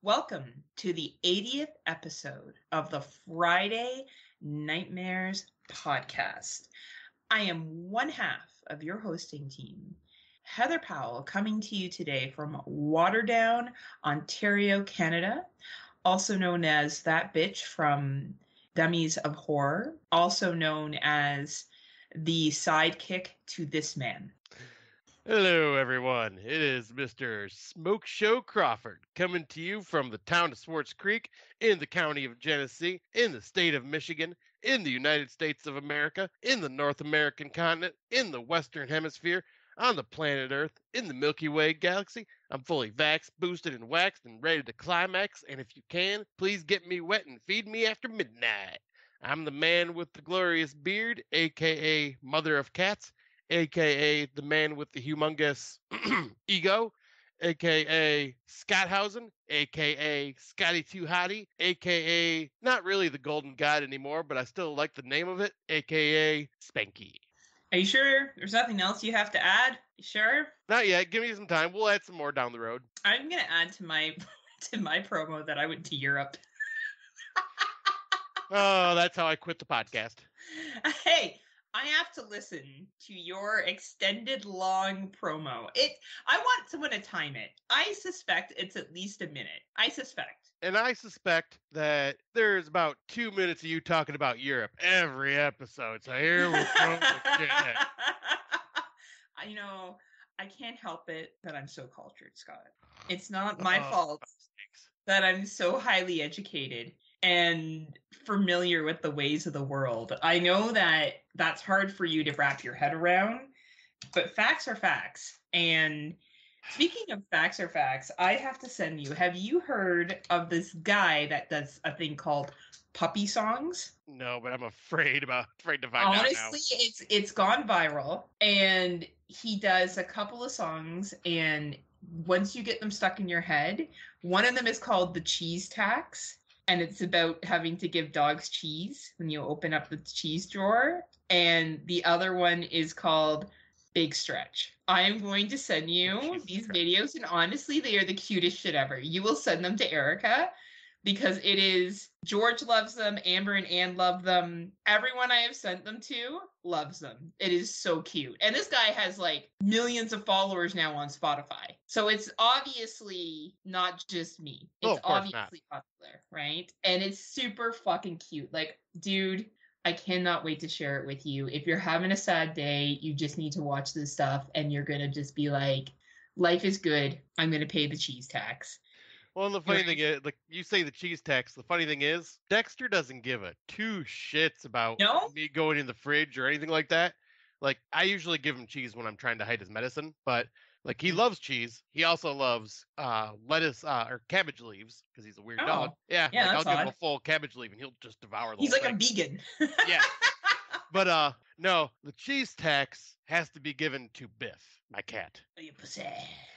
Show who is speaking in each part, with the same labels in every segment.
Speaker 1: Welcome to the 80th episode of the Friday Nightmares podcast. I am one half of your hosting team, Heather Powell, coming to you today from Waterdown, Ontario, Canada, also known as that bitch from Dummies of Horror, also known as the sidekick to this man.
Speaker 2: Hello, everyone. It is Mr. Smoke Show Crawford coming to you from the town of Swartz Creek in the county of Genesee, in the state of Michigan, in the United States of America, in the North American continent, in the Western Hemisphere, on the planet Earth, in the Milky Way galaxy. I'm fully vaxxed, boosted, and waxed and ready to climax, and if you can, please get me wet and feed me after midnight. I'm the man with the glorious beard, a.k.a. Mother of Cats, a.k.a. the man with the humongous ego, a.k.a. Scotthausen, a.k.a. Scotty Too Hottie, a.k.a. not really the Golden God anymore, but I still like the name of it, a.k.a. Spanky.
Speaker 1: Are you sure there's nothing else you have to add? You sure?
Speaker 2: Not yet. Give me some time. We'll add some more down the road.
Speaker 1: I'm going to add to my promo that I went to Europe.
Speaker 2: Oh, that's how I quit the podcast.
Speaker 1: Hey, I have to listen to your extended long promo. I want someone to time it. I suspect it's at least a minute. I suspect.
Speaker 2: And I suspect that there's about 2 minutes of you talking about Europe every episode. So here we go.
Speaker 1: I can't help it that I'm so cultured, Scott. It's not my fault that I'm so highly educated and familiar with the ways of the world. I know that that's hard for you to wrap your head around, but facts are facts. And speaking of facts are facts, I have to send you, have you heard of this guy that does a thing called puppy songs?
Speaker 2: No, but I'm afraid to find out now.
Speaker 1: Honestly, it's gone viral, and he does a couple of songs, and once you get them stuck in your head, one of them is called The Cheese Tax. And it's about having to give dogs cheese when you open up the cheese drawer. And the other one is called Big Stretch. I am going to send you these videos, and honestly, they are the cutest shit ever. You will send them to Erica because it is, George loves them, Amber and Ann love them. Everyone I have sent them to loves them. It is so cute. And this guy has like millions of followers now on Spotify. So it's obviously not just me. It's obviously popular, right? And it's super fucking cute. Like, dude, I cannot wait to share it with you. If you're having a sad day, you just need to watch this stuff and you're going to just be like, life is good. I'm going to pay the cheese tax.
Speaker 2: Well, and the funny thing is, like you say the cheese tax, the funny thing is, Dexter doesn't give a two shits about me going in the fridge or anything like that. Like, I usually give him cheese when I'm trying to hide his medicine, but like he loves cheese. He also loves lettuce or cabbage leaves because he's a weird dog. Yeah, like I'll give him a full cabbage leaf and he'll just devour the whole thing.
Speaker 1: He's like a vegan.
Speaker 2: Yeah. But no, the cheese tax has to be given to Biff, my cat.
Speaker 1: Oh, you pussy.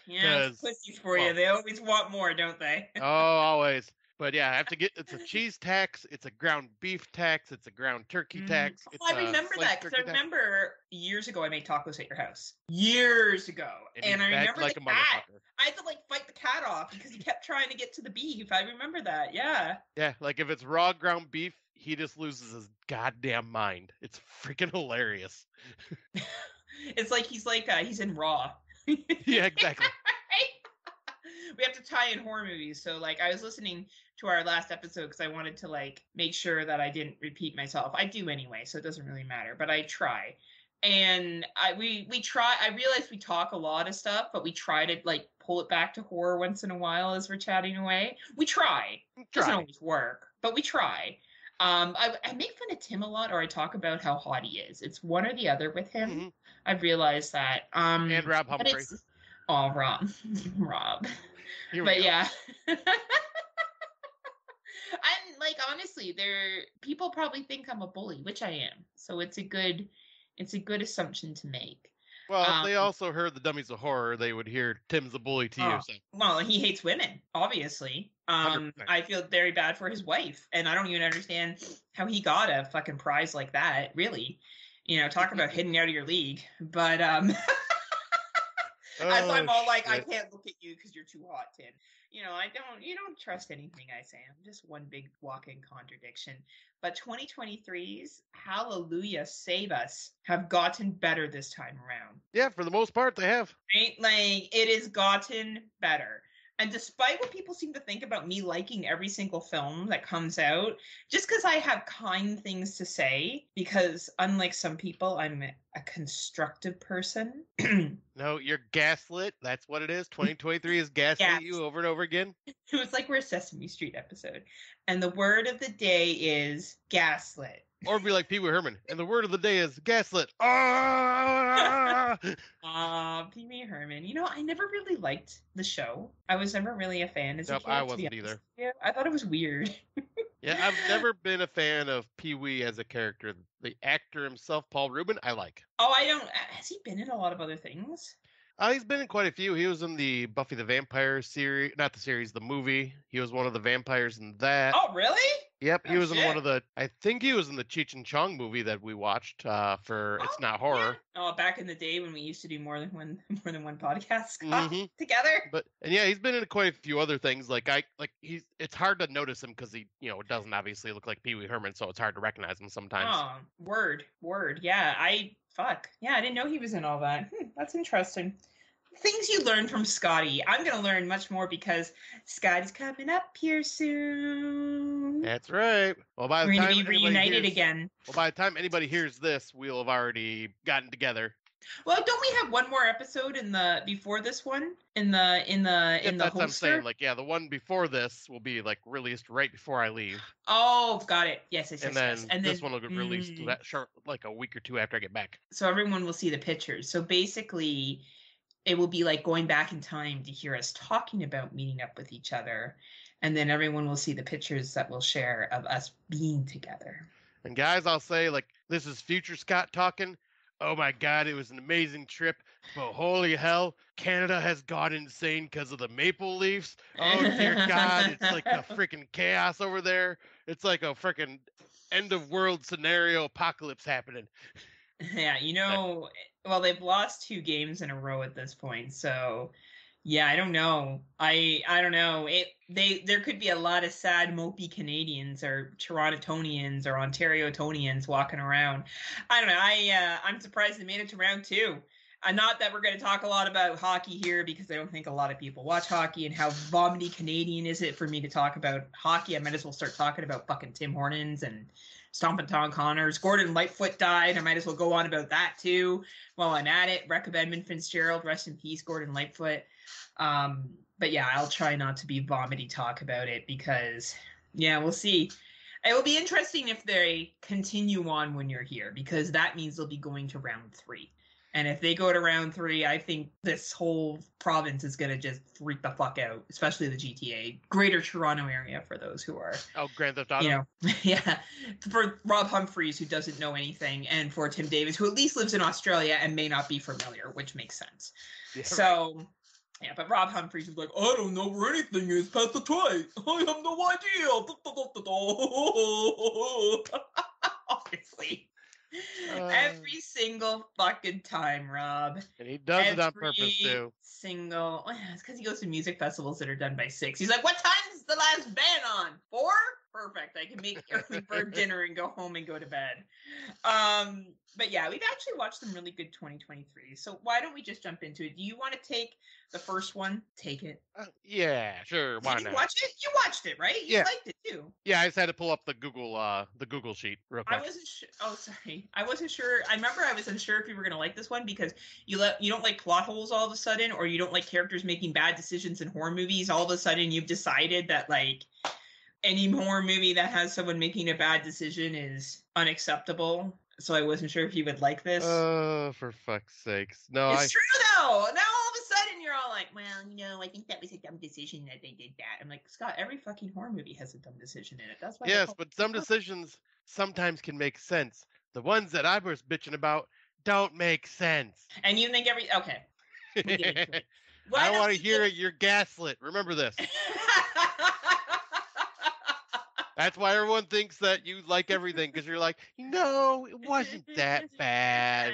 Speaker 1: Yeah, it's pussies for you. They always want more, don't they?
Speaker 2: Oh, always. But yeah, I have to get, it's a cheese tax, it's a ground beef tax, it's a ground turkey tax.
Speaker 1: I remember that, because I remember years ago I made tacos at your house. Years ago. And I remember like the cat. I had to like fight the cat off because he kept trying to get to the beef. I remember that, yeah.
Speaker 2: Yeah, like if it's raw ground beef, he just loses his goddamn mind. It's freaking hilarious.
Speaker 1: It's like he's in Raw.
Speaker 2: Yeah, exactly.
Speaker 1: We have to tie in horror movies. So like I was listening to our last episode because I wanted to like make sure that I didn't repeat myself. I do anyway, so it doesn't really matter, but I try. And we try. I realize we talk a lot of stuff, but we try to like pull it back to horror once in a while as we're chatting away. We try. It doesn't always work, but we try. I make fun of Tim a lot, or I talk about how hot he is. It's one or the other with him. Mm-hmm. I've realized that.
Speaker 2: And Rob Humphrey.
Speaker 1: Oh, Rob. But yeah. I'm like, honestly, people probably think I'm a bully, which I am. So it's a good assumption to make.
Speaker 2: Well, if they also heard the Dummies of Horror, they would hear Tim's a bully to you. So.
Speaker 1: Well, he hates women, obviously. I feel very bad for his wife, and I don't even understand how he got a fucking prize like that, really. You know, talk about hitting out of your league. But As I'm all like, I
Speaker 2: Shit.
Speaker 1: can't look at you because you're too hot, Tim. You don't trust anything I say. I'm just one big walking contradiction. But 2023's Hallelujah Save Us have gotten better this time around.
Speaker 2: Yeah, for the most part, they have.
Speaker 1: Right? Like, it has gotten better. And despite what people seem to think about me liking every single film that comes out, just because I have kind things to say, because unlike some people, I'm a constructive person.
Speaker 2: No, you're gaslit. That's what it is. 2023 is gaslit you over and over again.
Speaker 1: It was like we're a Sesame Street episode. And the word of the day is gaslit.
Speaker 2: Or be like Pee Wee Herman. And the word of the day is gaslit. Ah!
Speaker 1: Pee Wee Herman. I never really liked the show. I was never really a fan as a
Speaker 2: Nope,
Speaker 1: kid.
Speaker 2: I wasn't either.
Speaker 1: Yeah, I thought it was weird.
Speaker 2: Yeah, I've never been a fan of Pee Wee as a character. The actor himself, Paul Rubin, I like.
Speaker 1: Oh, I don't. Has he been in a lot of other things?
Speaker 2: He's been in quite a few. He was in the Buffy the Vampire series, not the series, the movie. He was one of the vampires in that.
Speaker 1: Oh, really?
Speaker 2: Yep, he was in one
Speaker 1: shit.
Speaker 2: of the. I think he was in the Cheech and Chong movie that we watched for It's Not Horror.
Speaker 1: Yeah. Oh, back in the day when we used to do more than one podcast
Speaker 2: Mhm.
Speaker 1: together.
Speaker 2: And yeah, he's been in quite a few other things. It's hard to notice him because he doesn't obviously look like Pee Wee Herman, so it's hard to recognize him sometimes.
Speaker 1: Oh, word. Yeah, I didn't know he was in all that. That's interesting. Things you learn from Scotty. I'm going to learn much more because Scotty's coming up here soon.
Speaker 2: That's right. Well, by the
Speaker 1: We're
Speaker 2: time
Speaker 1: going to be reunited again.
Speaker 2: Well, by the time anybody hears this, we'll have already gotten together.
Speaker 1: Well, don't we have one more episode before this one in the
Speaker 2: That's
Speaker 1: holster?
Speaker 2: what I'm saying. The one before this will be released right before I leave.
Speaker 1: Oh, got it. Yes.
Speaker 2: And then this one will get released that short, a week or two after I get back.
Speaker 1: So everyone will see the pictures. So basically, it will be like going back in time to hear us talking about meeting up with each other. And then everyone will see the pictures that we'll share of us being together.
Speaker 2: And guys, I'll say, this is future Scott talking. Oh my God, it was an amazing trip. But holy hell, Canada has gone insane because of the maple leafs. Oh dear God, it's like a freaking chaos over there. It's like a freaking end of world scenario apocalypse happening.
Speaker 1: Yeah, well, they've lost 2 games in a row at this point, so yeah, I don't know. I don't know. There could be a lot of sad, mopey Canadians or Torontonians or Ontario-tonians walking around. I don't know. I'm surprised they made it to round 2. Not that we're going to talk a lot about hockey here because I don't think a lot of people watch hockey, and how vomity Canadian is it for me to talk about hockey? I might as well start talking about fucking Tim Hortons and Stompin' Tom Connors. Gordon Lightfoot died. I might as well go on about that too while I'm at it. Recca Edmund Fitzgerald, rest in peace, Gordon Lightfoot. But yeah, I'll try not to be vomity talk about it because, yeah, we'll see. It will be interesting if they continue on when you're here, because that means they'll be going to round 3. And if they go to round 3, I think this whole province is going to just freak the fuck out, especially the GTA, Greater Toronto area, for those who are...
Speaker 2: Oh, Grand Theft Auto?
Speaker 1: Yeah. For Rob Humphreys, who doesn't know anything, and for Tim Davis, who at least lives in Australia and may not be familiar, which makes sense. Yeah, so... Right. Yeah, but Rob Humphreys is like, I don't know where anything is past the twice. I have no idea. Obviously. Every single fucking time, Rob.
Speaker 2: And he does it on purpose, too.
Speaker 1: It's because he goes to music festivals that are done by 6. He's like, what time is the last band on? 4? Perfect. I can make early bird dinner and go home and go to bed. But yeah, we've actually watched some really good 2023. So why don't we just jump into it? Do you want to take the first one? Take it.
Speaker 2: Yeah, sure. Why not?
Speaker 1: Did you watch it? You watched it, right? You liked it too.
Speaker 2: Yeah, I just had to pull up the Google sheet real quick.
Speaker 1: I wasn't sure. Oh, sorry. I wasn't sure. I remember I was unsure if you were going to like this one because you don't like plot holes all of a sudden, or you don't like characters making bad decisions in horror movies. All of a sudden, you've decided that any horror movie that has someone making a bad decision is unacceptable. So I wasn't sure if you would like this.
Speaker 2: Oh, for fuck's sakes. No,
Speaker 1: it's true, though. Now all of a sudden you're all like, well, I think that was a dumb decision that they did that. I'm like, Scott, every fucking horror movie has a dumb decision in it. That's why.
Speaker 2: Yes, but some decisions sometimes can make sense. The ones that I was bitching about don't make sense.
Speaker 1: And you think okay.
Speaker 2: I want to hear you're gaslit. Remember this. That's why everyone thinks that you like everything, because you're like, no, it wasn't that bad.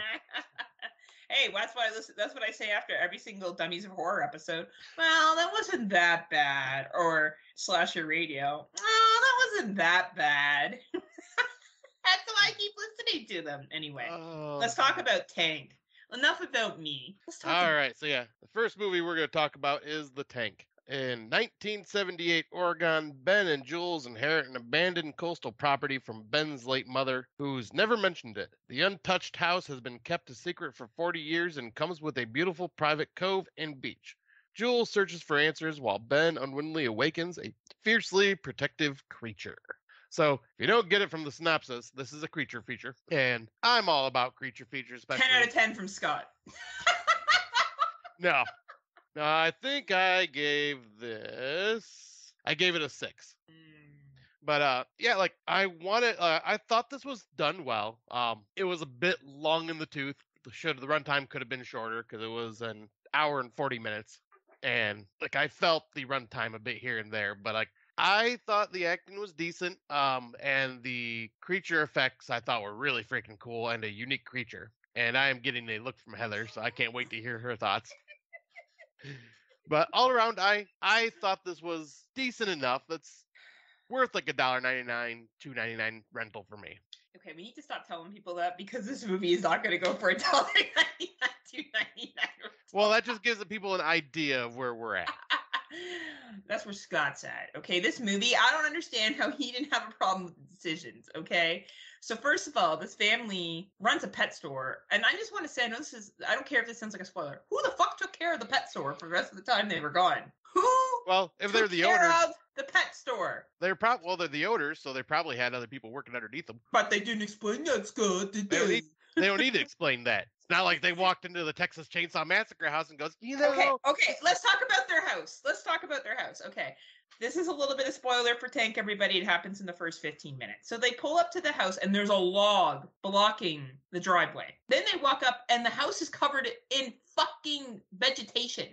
Speaker 1: Hey, that's what I listen. That's what I say after every single Dummies of Horror episode. Well, that wasn't that bad. Or Slasher Radio. Oh, that wasn't that bad. That's why I keep listening to them. Anyway, let's talk about Tank. Enough about me. Let's talk.
Speaker 2: All right, so yeah, the first movie we're going to talk about is The Tank. In 1978 Oregon, Ben and Jules inherit an abandoned coastal property from Ben's late mother, who's never mentioned it. The untouched house has been kept a secret for 40 years and comes with a beautiful private cove and beach. Jules searches for answers while Ben unwittingly awakens a fiercely protective creature. So, if you don't get it from the synopsis, this is a creature feature, and I'm all about creature features. Especially...
Speaker 1: 10 out of 10 from Scott.
Speaker 2: No, I think I gave it a 6. But yeah, like I thought this was done well. It was a bit long in the tooth. The runtime could have been shorter because it was an hour and 40 minutes, and like I felt the runtime a bit here and there, but like. I thought the acting was decent, and the creature effects I thought were really freaking cool and a unique creature. And I am getting a look from Heather, so I can't wait to hear her thoughts. But all around, I thought this was decent enough. That's worth like $1.99, $2.99 rental for me.
Speaker 1: Okay, we need to stop telling people that because this movie is not going to go for $1.99, $2.99.
Speaker 2: Well, that just gives the people an idea of where we're at.
Speaker 1: That's where Scott's at. Okay, this movie, I don't understand how he didn't have a problem with the decisions. Okay, so first of all, this family runs a pet store, and I just want to say, I don't care if this sounds like a spoiler. Who the fuck took care of the pet store for the rest of the time they were gone? Who?
Speaker 2: Well, if they're the
Speaker 1: took care
Speaker 2: owners,
Speaker 1: of the pet store.
Speaker 2: They're the owners, so they probably had other people working underneath them.
Speaker 1: But they didn't explain that, Scott. They
Speaker 2: don't need to explain that. It's not like they walked into the Texas Chainsaw Massacre house and goes,
Speaker 1: Okay, let's talk about their house. Okay. This is a little bit of spoiler for Tank, everybody. It happens in the first 15 minutes. So they pull up to the house and there's a log blocking the driveway. Then they walk up and the house is covered in fucking vegetation.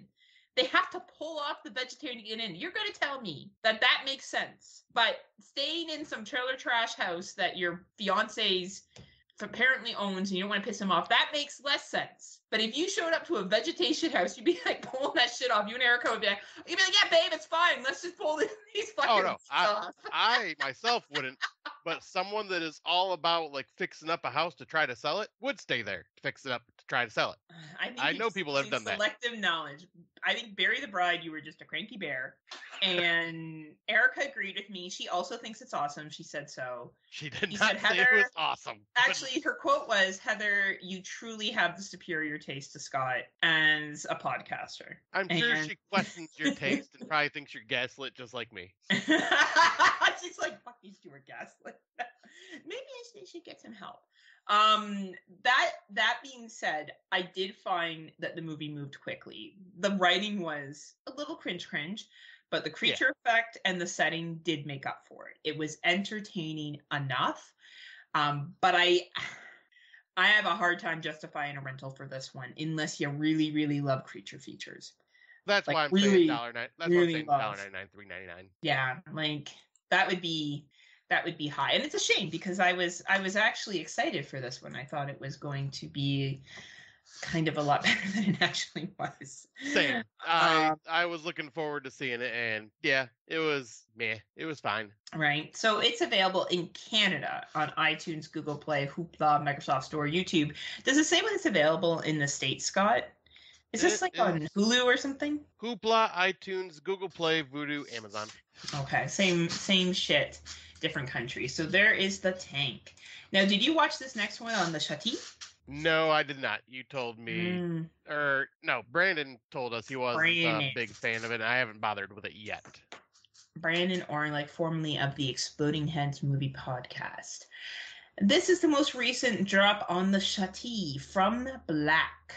Speaker 1: They have to pull off the vegetarian to get in. You're going to tell me that makes sense. But staying in some trailer trash house that your fiance's apparently owns and you don't want to piss him off, that makes less sense. But if you showed up to a vegetation house, you'd be like pulling that shit off. You and Erica would be like, yeah, babe, it's fine. Let's just pull these fucking stuff.
Speaker 2: I myself wouldn't. But someone that is all about like fixing up a house to try to sell it would stay there to fix it up to try to sell it. I know people have done that.
Speaker 1: Selective knowledge. I think Barry the Bride, you were just a cranky bear. And Erica agreed with me. She also thinks it's awesome. She said so.
Speaker 2: She did not say it was awesome.
Speaker 1: Actually, her quote was, Heather, you truly have the superior taste to Scott as a podcaster.
Speaker 2: I'm sure she questions your taste and probably thinks you're gaslit just like me.
Speaker 1: She's like, fuck, these two are gaslit. Maybe I should get some help. That being said, I did find that the movie moved quickly. The writing was a little cringe, but the creature effect and the setting did make up for it. It was entertaining enough. But I have a hard time justifying a rental for this one unless you really, really love creature features.
Speaker 2: That's why I'm saying $1.99. That's why I'm saying $1.99, $3.99.
Speaker 1: Yeah, like that would be high, and it's a shame because I was actually excited for this one. I thought it was going to be kind of a lot better than it actually was.
Speaker 2: Same. I was looking forward to seeing it, and yeah, it was fine.
Speaker 1: Right. So it's available in Canada on iTunes, Google Play, Hoopla, Microsoft Store, YouTube. Does it say when it's available in the States, Scott? Is this on Hulu or something?
Speaker 2: Hoopla, iTunes, Google Play, Vudu, Amazon.
Speaker 1: Okay, same shit, different countries. So there is The Tank. Now, did you watch this next one on the Chati?
Speaker 2: No, I did not. You told me, no, Brandon told us he wasn't a big fan of it. And I haven't bothered with it yet.
Speaker 1: Brandon Orlick, formerly of the Exploding Heads Movie Podcast. This is the most recent drop on the Chati, From Black.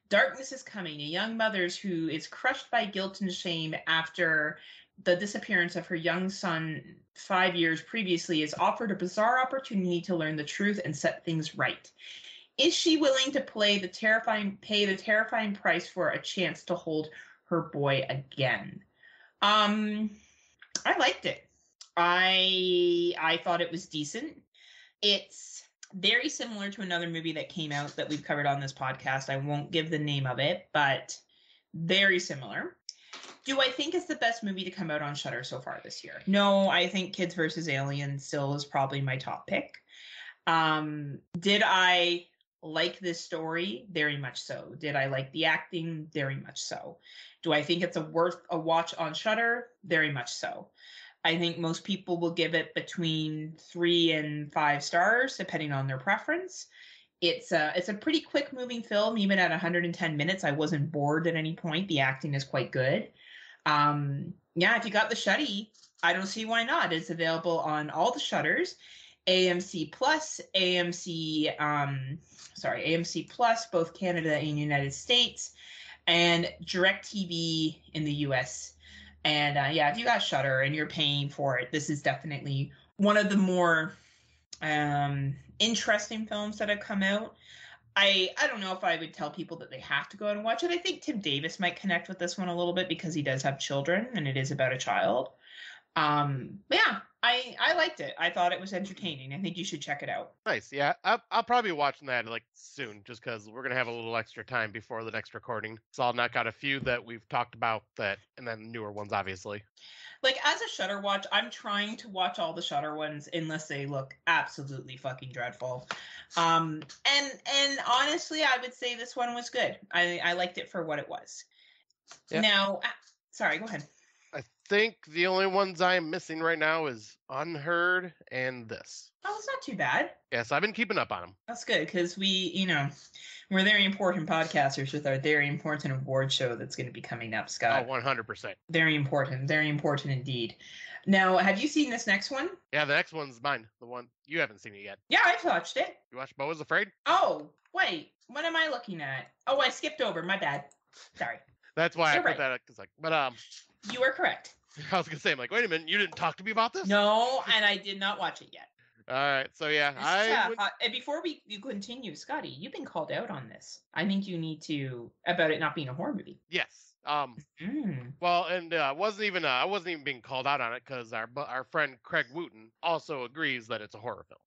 Speaker 1: Darkness is coming. A young mother who is crushed by guilt and shame after the disappearance of her young son 5 years previously is offered a bizarre opportunity to learn the truth and set things right. Is she willing to pay the terrifying price for a chance to hold her boy again? I liked it. I thought it was decent. It's Very similar to another movie that came out that we've covered on this podcast. I won't give the name of it, but very similar. Do I think it's the best movie to come out on Shudder so far this year? No, I think Kids vs. Aliens still is probably my top pick. Did I like this story? Very much so. Did I like the acting? Very much so. Do I think it's worth a watch on Shudder? Very much so. I think most people will give it between 3 and 5 stars, depending on their preference. It's a pretty quick moving film. Even at 110 minutes, I wasn't bored at any point. The acting is quite good. Yeah, if you got the Shuddy, I don't see why not. It's available on all the Shutters, AMC Plus, AMC Plus, both Canada and United States, and DirecTV in the US. And yeah, if you got Shudder and you're paying for it, this is definitely one of the more interesting films that have come out. I don't know if I would tell people that they have to go and watch it. I think Tim Davis might connect with this one a little bit because he does have children and it is about a child. But yeah, I liked it. I thought it was entertaining. I think you should check it out.
Speaker 2: Nice. Yeah, I'll probably be watching that like soon, just because we're gonna have a little extra time before the next recording. So I'll knock out a few that we've talked about that, and then newer ones, obviously.
Speaker 1: Like as a Shudder watch, I'm trying to watch all the Shudder ones unless they look absolutely fucking dreadful. And honestly, I would say this one was good. I liked it for what it was.
Speaker 2: Yeah.
Speaker 1: Now, sorry, go ahead.
Speaker 2: I think the only ones I'm missing right now is Unheard and this.
Speaker 1: Oh, it's not too bad.
Speaker 2: Yes, I've been keeping up on them.
Speaker 1: That's good because we're very important podcasters with our very important award show that's going to be coming up, Scott.
Speaker 2: Oh, 100%.
Speaker 1: Very important indeed. Now, have you seen this next one?
Speaker 2: Yeah, the next one's mine. The one you haven't seen it yet.
Speaker 1: Yeah, I've watched it.
Speaker 2: You watched Beau is Afraid?
Speaker 1: Oh, wait. What am I looking at? Oh, I skipped over. My bad. Sorry.
Speaker 2: That's why
Speaker 1: You're
Speaker 2: I put
Speaker 1: right.
Speaker 2: that up. Cause but
Speaker 1: you are correct.
Speaker 2: I was gonna say, I'm like, wait a minute, you didn't talk to me about this?
Speaker 1: No, and I did not watch it yet.
Speaker 2: All right, so yeah,
Speaker 1: and before you continue, Scotty, you've been called out on this. I think you need to about it not being a horror movie.
Speaker 2: Yes. Well, and I wasn't even being called out on it because our friend Craig Wooten also agrees that it's a horror film.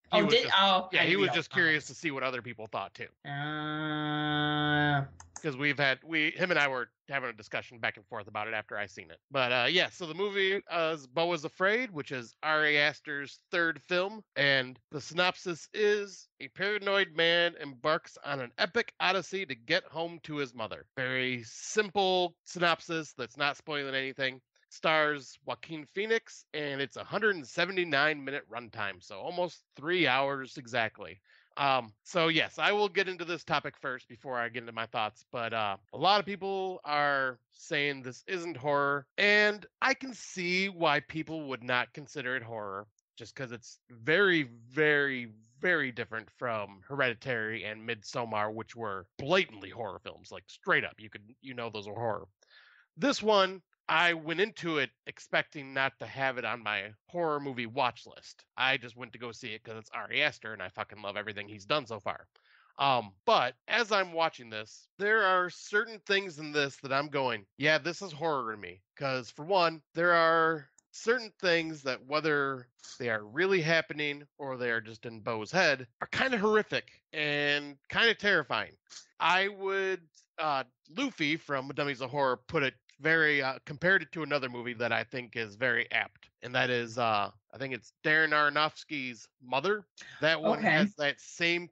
Speaker 2: He was just curious to see what other people thought too. Because him and I were having a discussion back and forth about it after I seen it. But yeah, so the movie is Beau is Afraid, which is Ari Aster's third film, and the synopsis is a paranoid man embarks on an epic odyssey to get home to his mother. Very simple synopsis that's not spoiling anything. Stars Joaquin Phoenix, and it's 179-minute runtime, so almost 3 hours exactly. So yes, I will get into this topic first before I get into my thoughts, but a lot of people are saying this isn't horror, and I can see why people would not consider it horror, just because it's very, very, very different from Hereditary and Midsommar, which were blatantly horror films, like straight up, those are horror. This one, I went into it expecting not to have it on my horror movie watch list. I just went to go see it because it's Ari Aster and I fucking love everything he's done so far. But as I'm watching this, there are certain things in this that I'm going, yeah, this is horror to me. Because for one, there are certain things that whether they are really happening or they are just in Beau's head are kind of horrific and kind of terrifying. I would, Luffy from Dummies of Horror put it very compared it to another movie that I think is very apt, and that is I think it's Darren Aronofsky's Mother. That one has that same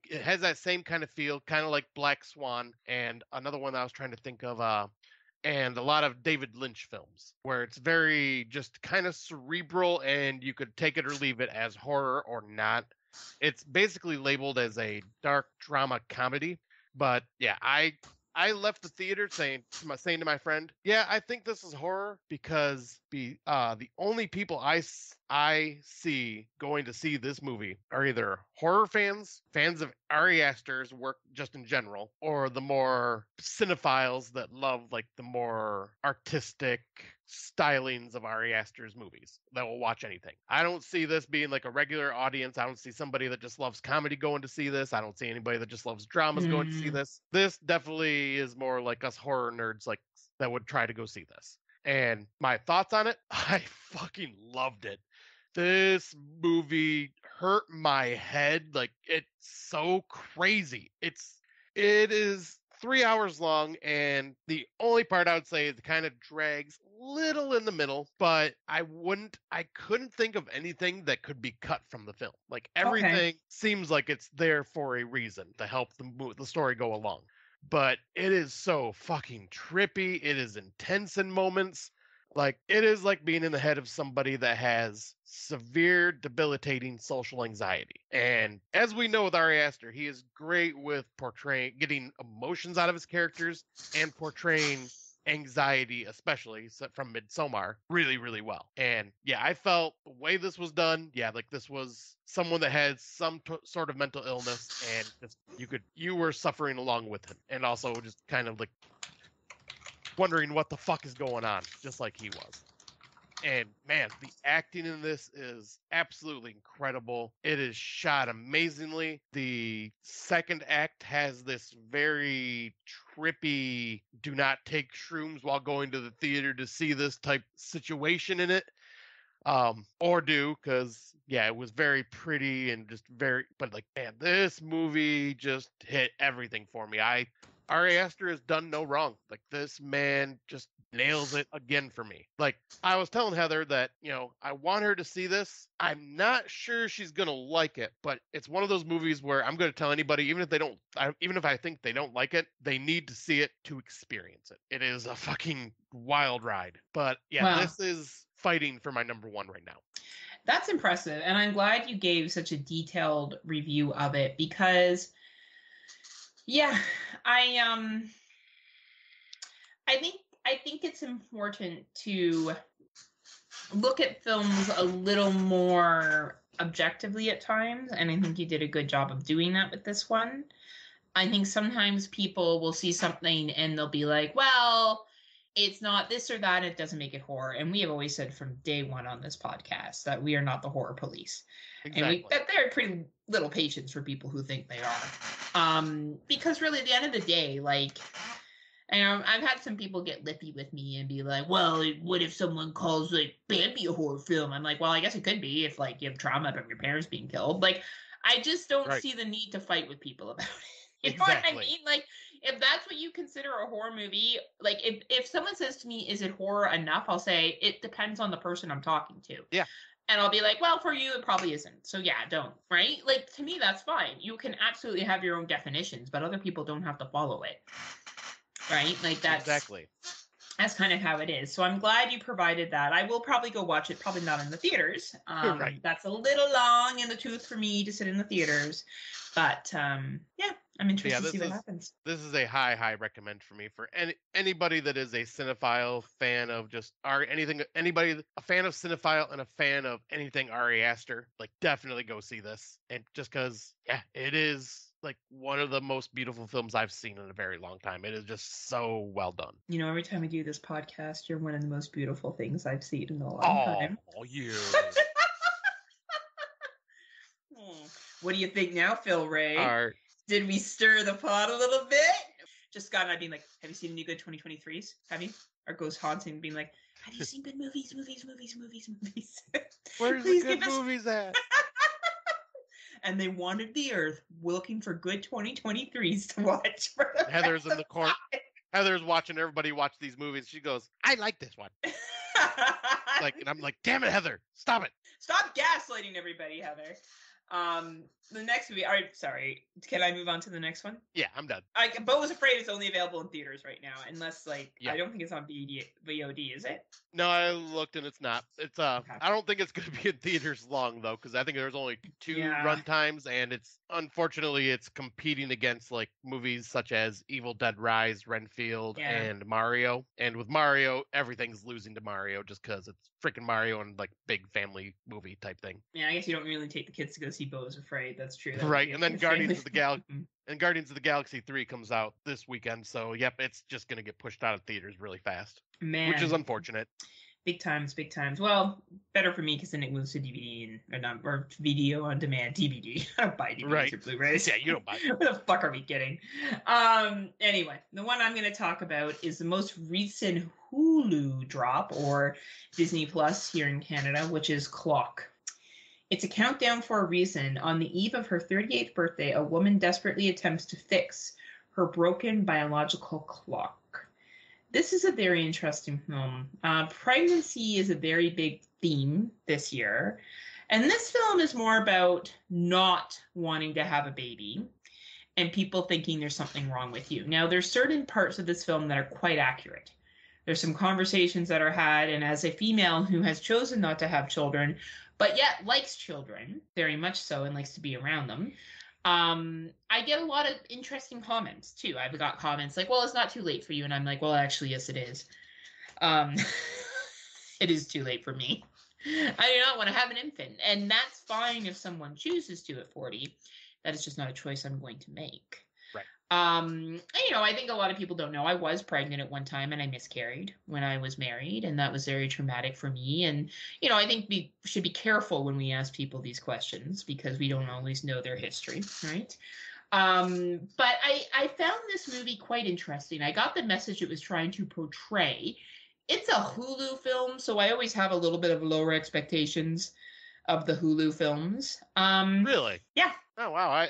Speaker 2: kind of feel, kind of like Black Swan, and another one that I was trying to think of and a lot of David Lynch films where it's very just kind of cerebral and you could take it or leave it as horror or not. It's basically labeled as a dark drama comedy, but yeah, I left the theater saying to my friend, yeah, I think this is horror because the only people I see going to see this movie are either horror fans of Ari Aster's work just in general, or the more cinephiles that love like the more artistic stylings of Ari Aster's movies that will watch anything. I don't see this being like a regular audience. I don't see somebody that just loves comedy going to see this. I don't see anybody that just loves dramas going to see this. This definitely is more like us horror nerds like that would try to go see this. And my thoughts on it, I fucking loved it. This movie hurt my head. Like, it's so crazy. It is 3 hours long, and the only part I would say is it kind of drags little in the middle, but I couldn't think of anything that could be cut from the film. Like, everything seems like it's there for a reason to help the story go along. But it is so fucking trippy. It is intense in moments. Like, it is like being in the head of somebody that has severe, debilitating social anxiety. And as we know with Ari Aster, he is great with getting emotions out of his characters and portraying anxiety, especially from Midsommar, really, really well. And yeah, I felt the way this was done, yeah, like this was someone that had some sort of mental illness, and just you were suffering along with him, and also just kind of like wondering what the fuck is going on, just like he was. And man, the acting in this is absolutely incredible. It is shot amazingly. The second act has this very trippy, do not take shrooms while going to the theater to see this type situation in it. Or do, because yeah, it was very pretty and just but like, man, this movie just hit everything for me. Ari Aster has done no wrong. Like, this man just nails it again for me. Like, I was telling Heather that, I want her to see this. I'm not sure she's going to like it, but it's one of those movies where I'm going to tell anybody, even if I think they don't like it, they need to see it to experience it. It is a fucking wild ride. But yeah, This is fighting for my number one right now.
Speaker 1: That's impressive. And I'm glad you gave such a detailed review of it, because yeah, I think it's important to look at films a little more objectively at times, and I think you did a good job of doing that with this one. I think sometimes people will see something and they'll be like, well, it's not this or that, it doesn't make it horror. And we have always said from day one on this podcast that we are not the horror police. Exactly. And that there are pretty little patience for people who think they are. Because really, at the end of the day, like, I've had some people get lippy with me and be like, well, what if someone calls, like, Bambi a horror film? I'm like, well, I guess it could be if, like, you have trauma from your parents being killed. Like, I just don't see the need to fight with people about it. You know what I mean? Like, if that's what you consider a horror movie, like, if someone says to me, is it horror enough? I'll say, it depends on the person I'm talking to.
Speaker 2: Yeah.
Speaker 1: And I'll be like, well, for you, it probably isn't. So yeah, don't, right? Like, to me, that's fine. You can absolutely have your own definitions, but other people don't have to follow it. Right? Like, that's kind of how it is. So I'm glad you provided that. I will probably go watch it, probably not in the theaters. Right. That's a little long in the tooth for me to sit in the theaters. But yeah, I'm interested to see what happens.
Speaker 2: This is a high recommend for me for anybody that is a cinephile fan of anybody, a fan of cinephile and a fan of anything Ari Aster. Like, definitely go see this. And just because, yeah, it is like one of the most beautiful films I've seen in a very long time. It is just so well done.
Speaker 1: Every time we do this podcast, you're one of the most beautiful things I've seen in a long time.
Speaker 2: Oh, you.
Speaker 1: What do you think now, Phil Ray? Did we stir the pot a little bit? Just Scott and I being like, have you seen any good 2023s? Have you? Or Ghost Haunting being like, have you seen good movies?
Speaker 2: Where's the good movies at?
Speaker 1: And they wandered the earth looking for good 2023s to watch.
Speaker 2: Heather's in the corner. Heather's watching everybody watch these movies. She goes, I like this one. And I'm like, damn it, Heather, stop it.
Speaker 1: Stop gaslighting everybody, Heather. The next movie. All right, sorry. Can I move on to the next one?
Speaker 2: Yeah, I'm done.
Speaker 1: Bo Was Afraid is only available in theaters right now, unless I don't think it's on VOD. Is it?
Speaker 2: No, I looked and it's not. It's okay. I don't think it's going to be in theaters long though, because I think there's only 2 run times, and unfortunately it's competing against like movies such as Evil Dead Rise, Renfield, and Mario. And with Mario, everything's losing to Mario just because it's freaking Mario and like big family movie type thing.
Speaker 1: Yeah, I guess you don't really take the kids to go see Bo Was Afraid. That's true.
Speaker 2: Right, and then Guardians of the Galaxy 3 comes out this weekend, so yep, it's just gonna get pushed out of theaters really fast. Man, which is unfortunate.
Speaker 1: Big times. Well, better for me because then it moves to DVD or video on demand. DVD. I don't buy DVDs or Blu-rays.
Speaker 2: Yeah, you don't buy.
Speaker 1: What the fuck are we kidding? Anyway, the one I'm going to talk about is the most recent Hulu drop, or Disney Plus here in Canada, which is Clock. It's a countdown for a reason. On the eve of her 38th birthday, a woman desperately attempts to fix her broken biological clock. This is a very interesting film. Pregnancy is a very big theme this year. And this film is more about not wanting to have a baby and people thinking there's something wrong with you. Now, there's certain parts of this film that are quite accurate. There's some conversations that are had, and as a female who has chosen not to have children, but yet likes children very much so and likes to be around them, I get a lot of interesting comments too. I've got comments like, well, it's not too late for you. And I'm like, well, actually, yes, it is. It is too late for me. I do not want to have an infant. And that's fine if someone chooses to at 40. That is just not a choice I'm going to make.
Speaker 2: Right.
Speaker 1: And, I think a lot of people don't know I was pregnant at one time and I miscarried when I was married. And that was very traumatic for me. And, I think we should be careful when we ask people these questions because we don't always know their history, right? But I found this movie quite interesting. I got the message it was trying to portray. It's a Hulu film, so I always have a little bit of lower expectations of the Hulu films.
Speaker 2: Really?
Speaker 1: Yeah.
Speaker 2: Oh, wow.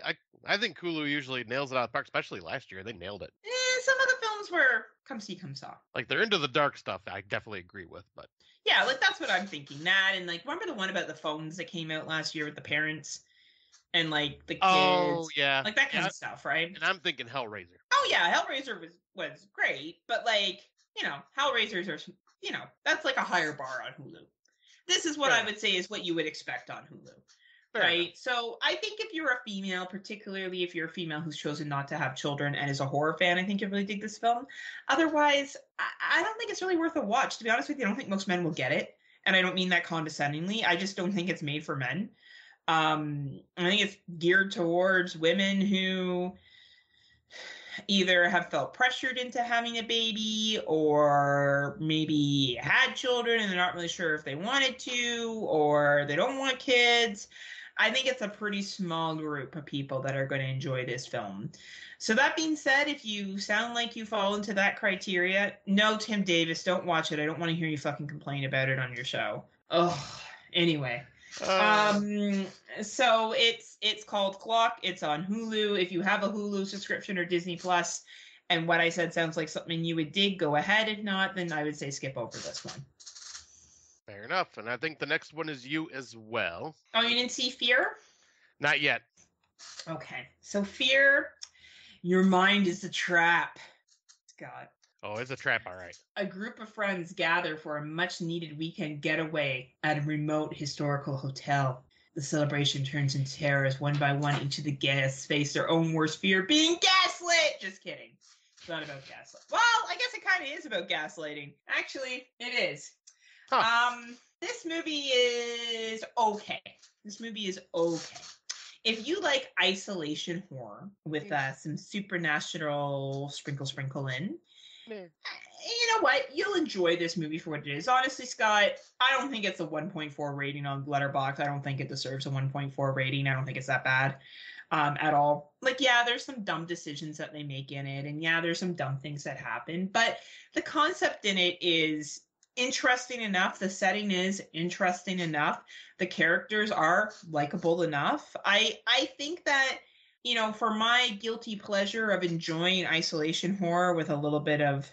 Speaker 2: I think Hulu usually nails it out of the park, especially last year. They nailed it.
Speaker 1: Some of the films were come see, come saw.
Speaker 2: Like, they're into the dark stuff, I definitely agree with, but...
Speaker 1: Yeah, like, that's what I'm thinking. That, and, like, remember the one about the phones that came out last year with the parents? And, like, the kids?
Speaker 2: Oh, yeah.
Speaker 1: Like, that kind of stuff, right?
Speaker 2: And I'm thinking Hellraiser.
Speaker 1: Oh, yeah, Hellraiser was great, but, like, Hellraisers are, that's like a higher bar on Hulu. This is what I would say is what you would expect on Hulu. Right. Enough. So I think if you're a female, particularly if you're a female who's chosen not to have children and is a horror fan, I think you'll really dig this film. Otherwise, I don't think it's really worth a watch. To be honest with you, I don't think most men will get it. And I don't mean that condescendingly. I just don't think it's made for men. I think it's geared towards women who either have felt pressured into having a baby or maybe had children and they're not really sure if they wanted to or they don't want kids. I think it's a pretty small group of people that are going to enjoy this film. So that being said, if you sound like you fall into that criteria, no, Tim Davis, don't watch it. I don't want to hear you fucking complain about it on your show. Oh, anyway. So it's called Clock. It's on Hulu. If you have a Hulu subscription or Disney Plus, and what I said sounds like something you would dig, go ahead. If not, then I would say skip over this one.
Speaker 2: Fair enough. And I think the next one is you as well.
Speaker 1: Oh, you didn't see Fear?
Speaker 2: Not yet.
Speaker 1: Okay. So Fear, your mind is a trap. God.
Speaker 2: Oh, it's a trap, all right.
Speaker 1: A group of friends gather for a much-needed weekend getaway at a remote historical hotel. The celebration turns into terror as one by one each of the guests face their own worst fear, being gaslit! Just kidding. It's not about gaslight. Well, I guess it kind of is about gaslighting. Actually, it is. Huh. This movie is okay. If you like isolation horror with some supernatural sprinkle in, you know what? You'll enjoy this movie for what it is. Honestly, Scott, I don't think it's a 1.4 rating on Letterboxd. I don't think it deserves a 1.4 rating. I don't think it's that bad at all. Like, yeah, there's some dumb decisions that they make in it, and yeah, there's some dumb things that happen, but the concept in it is interesting enough. The setting is interesting enough. The characters are likable enough. I think that, for my guilty pleasure of enjoying isolation horror with a little bit of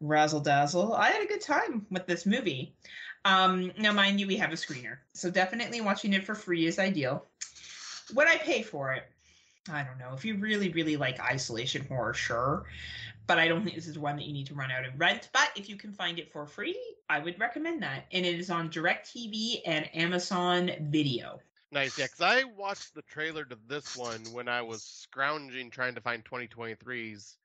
Speaker 1: razzle dazzle, I had a good time with this movie. Now, mind you, we have a screener, so definitely watching it for free is ideal. Would I pay for it? I don't know. If you really, really like isolation horror, sure. But I don't think this is one that you need to run out and rent. But if you can find it for free, I would recommend that. And it is on DirecTV and Amazon Video.
Speaker 2: Nice, yeah, because I watched the trailer to this one when I was scrounging trying to find 2023's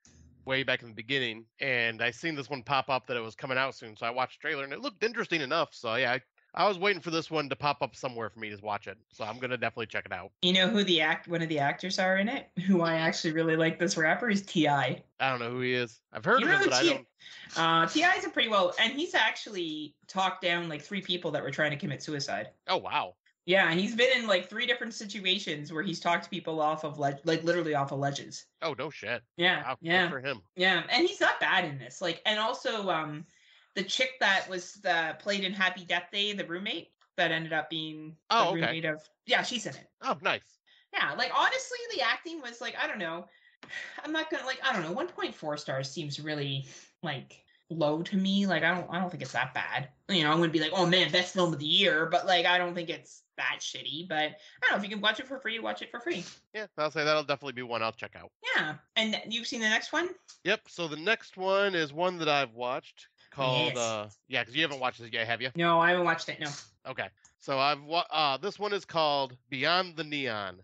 Speaker 2: way back in the beginning. And I seen this one pop up that it was coming out soon. So I watched the trailer and it looked interesting enough. So yeah, I was waiting for this one to pop up somewhere for me to watch it. So I'm going to definitely check it out. You know
Speaker 1: who one of the actors are in it? Who I actually really like, this rapper, is T.I.
Speaker 2: I don't know who he is. I've heard of him, but I don't.
Speaker 1: T.I.'s a pretty well, and he's actually talked down like 3 people that were trying to commit suicide.
Speaker 2: Oh, wow.
Speaker 1: Yeah, he's been in like 3 different situations where he's talked people off of literally off of ledges.
Speaker 2: Oh, no shit.
Speaker 1: Yeah.
Speaker 2: Wow,
Speaker 1: yeah.
Speaker 2: Good for him.
Speaker 1: Yeah. And he's not bad in this. Like, and also, the chick that was played in Happy Death Day, the roommate, that ended up being the
Speaker 2: Oh, okay.
Speaker 1: roommate of. Yeah, she's in it.
Speaker 2: Oh, nice.
Speaker 1: Yeah, like honestly, the acting was like, I don't know. I'm not gonna like, I don't know. 1.4 stars seems really like low to me. Like I don't think it's that bad. You know, I wouldn't be like, oh man, best film of the year, but like I don't think it's that shitty. But I don't know, if you can watch it for free, watch it for free.
Speaker 2: Yeah, I'll say that'll definitely be one I'll check out.
Speaker 1: Yeah. And you've seen the next one?
Speaker 2: Yep. So the next one is one that I've watched called
Speaker 1: Yes.
Speaker 2: yeah, because you haven't watched this yet, have you?
Speaker 1: No, I haven't watched it. No.
Speaker 2: Okay. So this one is called Beyond the Neon.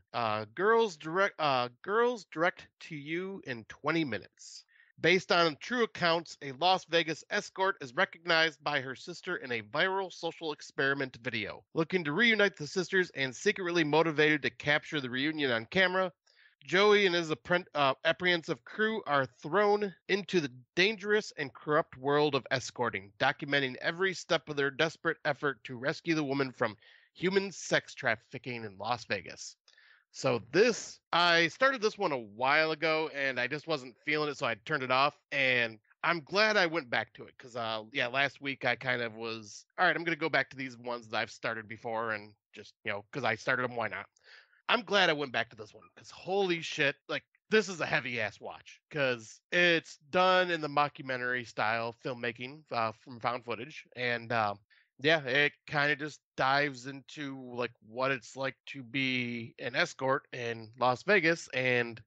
Speaker 2: Girls direct to you in 20 minutes. Based on true accounts, a Las Vegas escort is recognized by her sister in a viral social experiment video. Looking to reunite the sisters and secretly motivated to capture the reunion on camera, Joey and his apprehensive crew are thrown into the dangerous and corrupt world of escorting, documenting every step of their desperate effort to rescue the woman from human sex trafficking in Las Vegas. So I started this one a while ago, and I just wasn't feeling it, so I turned it off. And I'm glad I went back to it, because last week I kind of was, all right, I'm going to go back to these ones that I've started before, and just, because I started them, why not? I'm glad I went back to this one, because holy shit, like, this is a heavy ass watch, because it's done in the mockumentary style filmmaking from found footage, and yeah, it kind of just dives into like what it's like to be an escort in Las Vegas and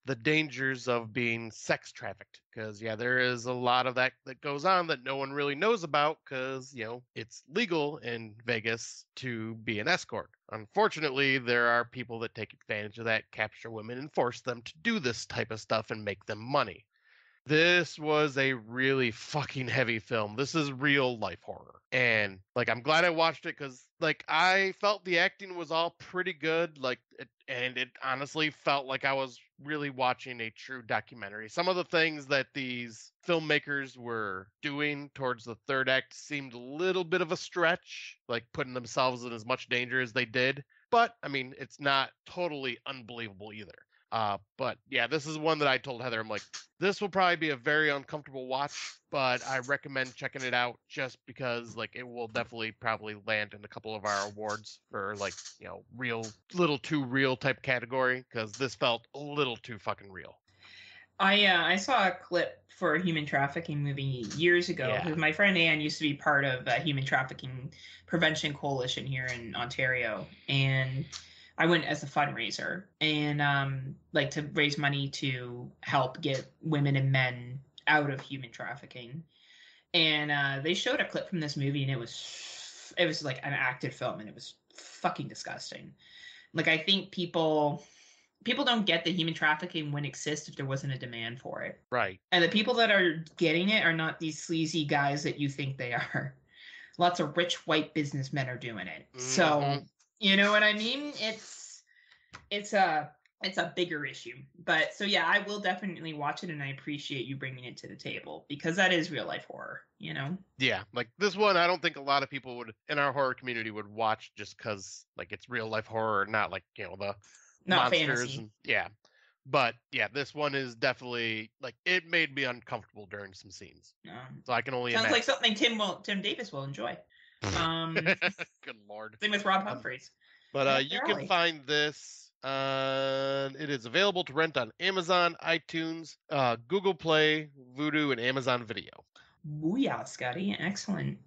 Speaker 2: the dangers of being sex trafficked, because yeah, there is a lot of that goes on that no one really knows about, because it's legal in Vegas to be an escort. Unfortunately, there are people that take advantage of that, capture women and force them to do this type of stuff and make them money. This was a really fucking heavy film. This is real life horror. And like I'm glad I watched it, because like I felt the acting was all pretty good, and it honestly felt like I was really watching a true documentary. Some of the things that these filmmakers were doing towards the third act seemed a little bit of a stretch, like putting themselves in as much danger as they did. But I mean, it's not totally unbelievable either. But yeah, this is one that I told Heather, I'm like, this will probably be a very uncomfortable watch, but I recommend checking it out just because like it will definitely probably land in a couple of our awards for like, real, little too real type category, because this felt a little too fucking real.
Speaker 1: I saw a clip for a human trafficking movie years ago,
Speaker 2: Yeah.
Speaker 1: because my friend Anne used to be part of a human trafficking prevention coalition here in Ontario, and I went as a fundraiser and like to raise money to help get women and men out of human trafficking. And they showed a clip from this movie, and it was like an acted film, and it was fucking disgusting. Like I think people don't get that human trafficking wouldn't exist if there wasn't a demand for it.
Speaker 2: Right.
Speaker 1: And the people that are getting it are not these sleazy guys that you think they are. Lots of rich white businessmen are doing it. Mm-hmm. So, you know what I mean? It's a bigger issue. But so yeah, I will definitely watch it, and I appreciate you bringing it to the table, because that is real life horror, Yeah,
Speaker 2: like this one I don't think a lot of people would in our horror community would watch, just because like it's real life horror, not like, the
Speaker 1: not
Speaker 2: monsters
Speaker 1: fantasy.
Speaker 2: And yeah. But yeah, this one is definitely like, it made me uncomfortable during some scenes. So I can only
Speaker 1: sounds
Speaker 2: imagine.
Speaker 1: like something Tim Davis will enjoy.
Speaker 2: Good Lord.
Speaker 1: Same with Rob Humphreys.
Speaker 2: But you can find this. It is available to rent on Amazon, iTunes, Google Play, Vudu, and Amazon Video.
Speaker 1: Booyah, Scotty. Excellent.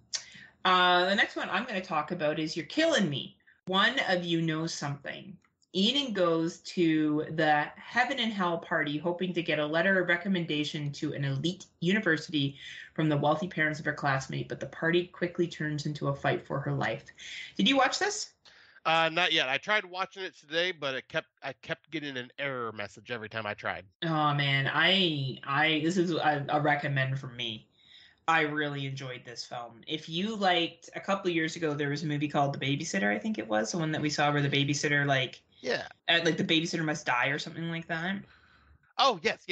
Speaker 1: The next one I'm going to talk about is You're Killing Me. One of you knows something. Eden goes to the Heaven and Hell party hoping to get a letter of recommendation to an elite university from the wealthy parents of her classmate, but the party quickly turns into a fight for her life. Did you watch this?
Speaker 2: Not yet. I tried watching it today, but I kept getting an error message every time I tried.
Speaker 1: Oh man, this is a recommend from me. I really enjoyed this film. If you liked, a couple of years ago, there was a movie called The Babysitter, I think it was, the one that we saw where the babysitter, like the babysitter must die or something like that.
Speaker 2: Oh, yes.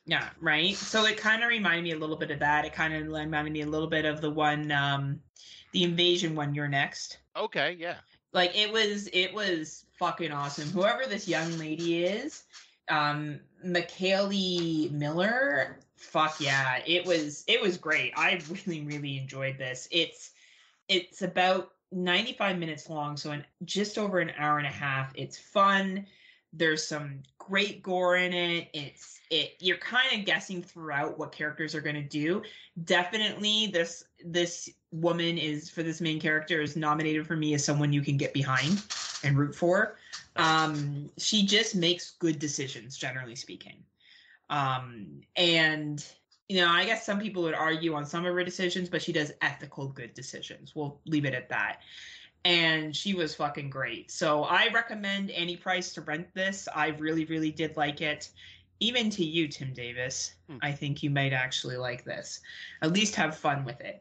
Speaker 1: Yeah, right? So it kind of reminded me a little bit of that. It kind of reminded me a little bit of the one, the Invasion one, You're Next.
Speaker 2: Okay, yeah.
Speaker 1: Like, it was fucking awesome. Whoever this young lady is, Michaeli Miller, fuck yeah, it was great. I really, really enjoyed this. It's about 95 minutes long, so in just over an hour and a half. It's fun. There's some great gore in it. You're kind of guessing throughout what characters are going to do. Definitely this woman is, for this main character, is nominated for me as someone you can get behind and root for. She just makes good decisions, generally speaking. And I guess some people would argue on some of her decisions, but she does ethical good decisions. We'll leave it at that. And she was fucking great. So I recommend any price to rent this. I really, really did like it. Even to you, Tim Davis, I think you might actually like this. At least have fun with it.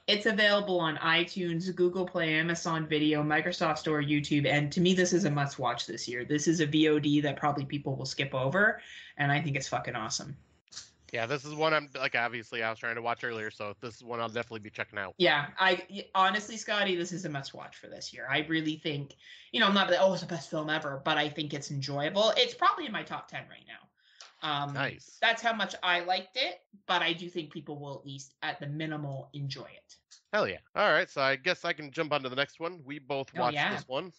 Speaker 1: It's available on iTunes, Google Play, Amazon Video, Microsoft Store, YouTube, and to me, this is a must-watch this year. This is a VOD that probably people will skip over, and I think it's fucking awesome.
Speaker 2: Yeah, this is one I'm, like, obviously I was trying to watch earlier, so this is one I'll definitely be checking out.
Speaker 1: Yeah, honestly, Scotty, this is a must-watch for this year. I really think, I'm not like, oh, it's the best film ever, but I think it's enjoyable. It's probably in my top 10 right now.
Speaker 2: Nice.
Speaker 1: That's how much I liked it, but I do think people will at least, at the minimal, enjoy it.
Speaker 2: Hell yeah. All right, so I guess I can jump onto the next one. We both watched this one.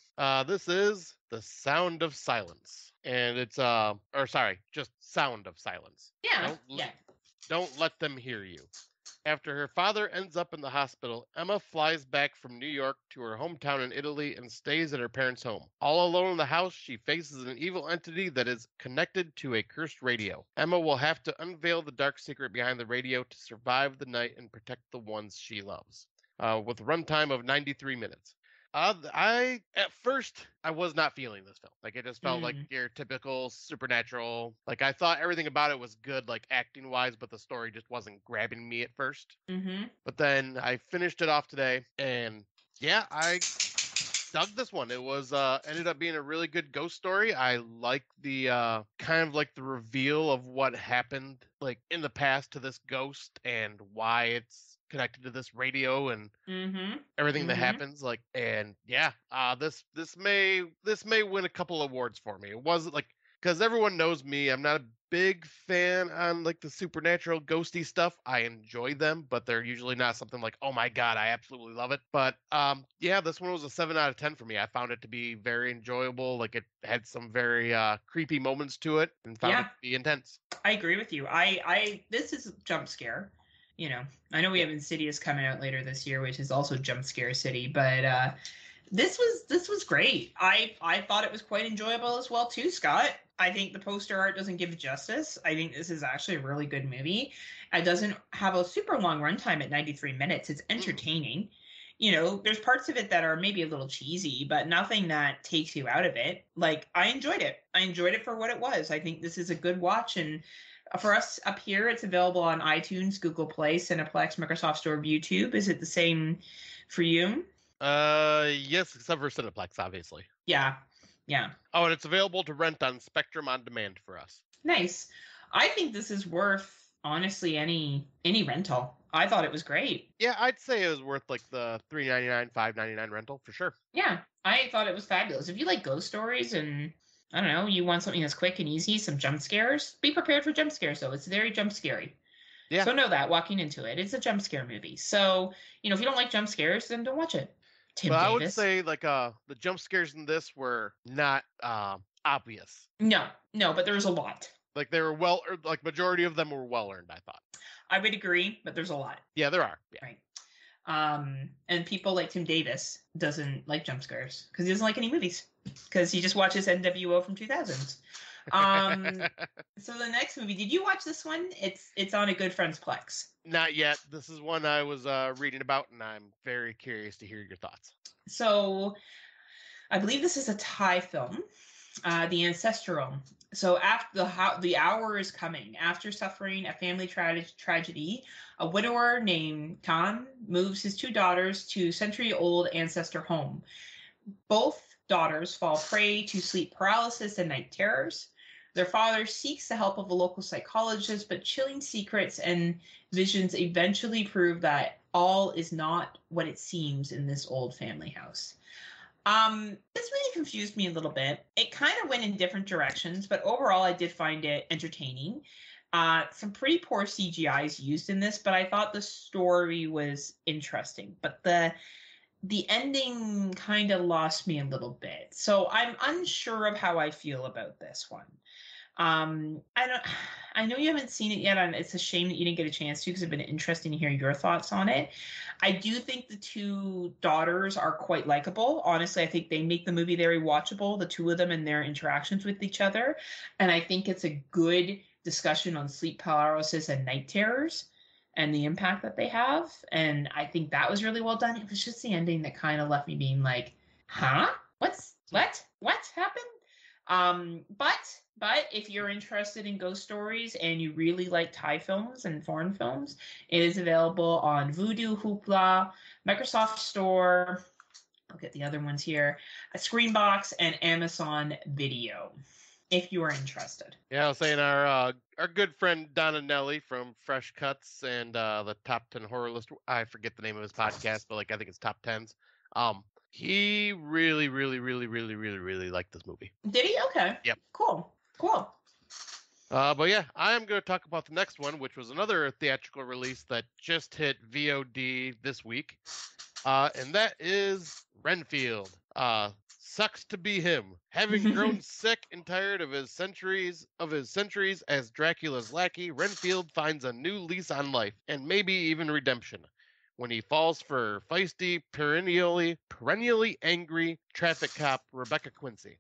Speaker 2: This is The Sound of Silence. And it's, just Sound of Silence.
Speaker 1: Yeah,
Speaker 2: Don't let them hear you. After her father ends up in the hospital, Emma flies back from New York to her hometown in Italy and stays at her parents' home. All alone in the house, she faces an evil entity that is connected to a cursed radio. Emma will have to unveil the dark secret behind the radio to survive the night and protect the ones she loves. With a runtime of 93 minutes. At first, I was not feeling this film. Like, it just felt like your typical supernatural. Like, I thought everything about it was good, like, acting-wise, but the story just wasn't grabbing me at first. But then I finished it off today, and yeah, I dug this one. It was ended up being a really good ghost story. I like the kind of like the reveal of what happened, like, in the past to this ghost and why it's connected to this radio and everything that happens. Like, and yeah, this may win a couple awards for me. It wasn't like, because everyone knows me, I'm not a big fan on like the supernatural ghosty stuff. I enjoy them, but they're usually not something like, oh my god, I absolutely love it. But yeah, this one was a 7 out of 10 for me. I found it to be very enjoyable. Like, it had some very creepy moments to it and found it to be intense.
Speaker 1: I agree with you. This is a jump scare. I know we have Insidious coming out later this year, which is also jump scare city, but this was great. I thought it was quite enjoyable as well too, Scott. I think the poster art doesn't give it justice. I think this is actually a really good movie. It doesn't have a super long runtime at 93 minutes. It's entertaining. There's parts of it that are maybe a little cheesy, but nothing that takes you out of it. Like, I enjoyed it. I enjoyed it for what it was. I think this is a good watch, and for us up here, it's available on iTunes, Google Play, Cineplex, Microsoft Store, YouTube. Is it the same for you?
Speaker 2: Yes, except for Cineplex, obviously.
Speaker 1: Yeah.
Speaker 2: Oh, and it's available to rent on Spectrum On Demand for us.
Speaker 1: Nice. I think this is worth, honestly, any rental. I thought it was great.
Speaker 2: Yeah, I'd say it was worth like the $3.99, $5.99 rental for sure.
Speaker 1: Yeah, I thought it was fabulous. If you like ghost stories and I don't know, you want something that's quick and easy, some jump scares, be prepared for jump scares, though. It's very jump scary. Yeah. So know that walking into it. It's a jump scare movie. So, if you don't like jump scares, then don't watch it. Tim Davis.
Speaker 2: I would say, like, the jump scares in this were not obvious.
Speaker 1: No, but there was a lot.
Speaker 2: Like, they were majority of them were well earned, I thought.
Speaker 1: I would agree, but there's a lot.
Speaker 2: Yeah, there are. Yeah.
Speaker 1: Right. And people like Tim Davis doesn't like jump scares because he doesn't like any movies because he just watches NWO from 2000s. So the next movie, did you watch this one? It's on a Good Friends Plex.
Speaker 2: Not yet. This is one I was reading about, and I'm very curious to hear your thoughts.
Speaker 1: So I believe this is a Thai film, The Ancestral. So after the hour is coming. After suffering a family tragedy, a widower named Tan moves his 2 daughters to century-old ancestor home. Both daughters fall prey to sleep paralysis and night terrors. Their father seeks the help of a local psychologist, but chilling secrets and visions eventually prove that all is not what it seems in this old family house. This really confused me a little bit. It kind of went in different directions, but overall I did find it entertaining. Some pretty poor CGI is used in this, but I thought the story was interesting. But the ending kind of lost me a little bit. So I'm unsure of how I feel about this one. I know you haven't seen it yet, and it's a shame that you didn't get a chance to because it'd been interesting to hear your thoughts on it. I do think the two daughters are quite likable. Honestly, I think they make the movie very watchable, the two of them and their interactions with each other. And I think it's a good discussion on sleep paralysis and night terrors and the impact that they have. And I think that was really well done. It was just the ending that kind of left me being like, huh? What happened? But if you're interested in ghost stories and you really like Thai films and foreign films, it is available on Vudu, Hoopla, Microsoft Store. I'll get the other ones here, a Screenbox, and Amazon Video. If you are interested.
Speaker 2: Yeah, I was saying our good friend Donna Nelly from Fresh Cuts and the Top 10 Horror List. I forget the name of his podcast, but I think it's Top 10s. He really liked this movie.
Speaker 1: Did he? Okay.
Speaker 2: Yep.
Speaker 1: Cool.
Speaker 2: But yeah, I am going to talk about the next one, which was another theatrical release that just hit VOD this week. And that is Renfield. Sucks to be him. Having grown sick and tired of his centuries as Dracula's lackey, Renfield finds a new lease on life and maybe even redemption when he falls for feisty, perennially angry traffic cop Rebecca Quincy.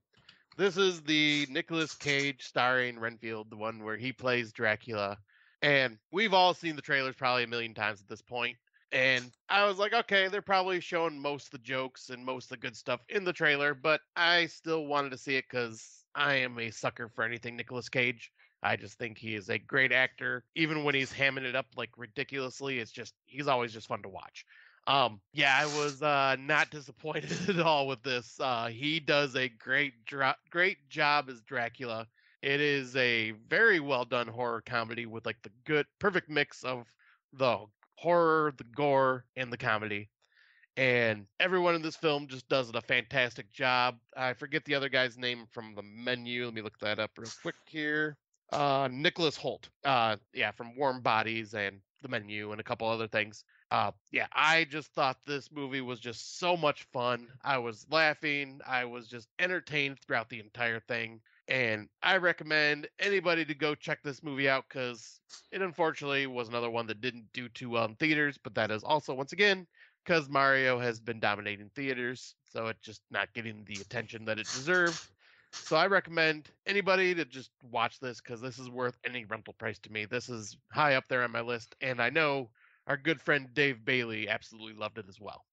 Speaker 2: This is the Nicolas Cage starring Renfield, the one where he plays Dracula. And we've all seen the trailers probably a million times at this point. And I was like, okay, they're probably showing most of the jokes and most of the good stuff in the trailer, but I still wanted to see it because I am a sucker for anything Nicolas Cage. I just think he is a great actor. Even when he's hamming it up ridiculously, he's always just fun to watch. Yeah, I was not disappointed at all with this. He does a great job as Dracula. It is a very well done horror comedy with the good, perfect mix of the horror, the gore, and the comedy. And everyone in this film just does a fantastic job. I forget the other guy's name from the menu. Let me look that up real quick here. Nicholas Hoult. Yeah, from Warm Bodies and the menu and a couple other things. Yeah, I just thought this movie was just so much fun. I was laughing. I was just entertained throughout the entire thing. And I recommend anybody to go check this movie out because it unfortunately was another one that didn't do too well in theaters. But that is also, once again, because Mario has been dominating theaters. So it's just not getting the attention that it deserved. So I recommend anybody to just watch this because this is worth any rental price to me. This is high up there on my list. And I know our good friend Dave Bailey absolutely loved it as well.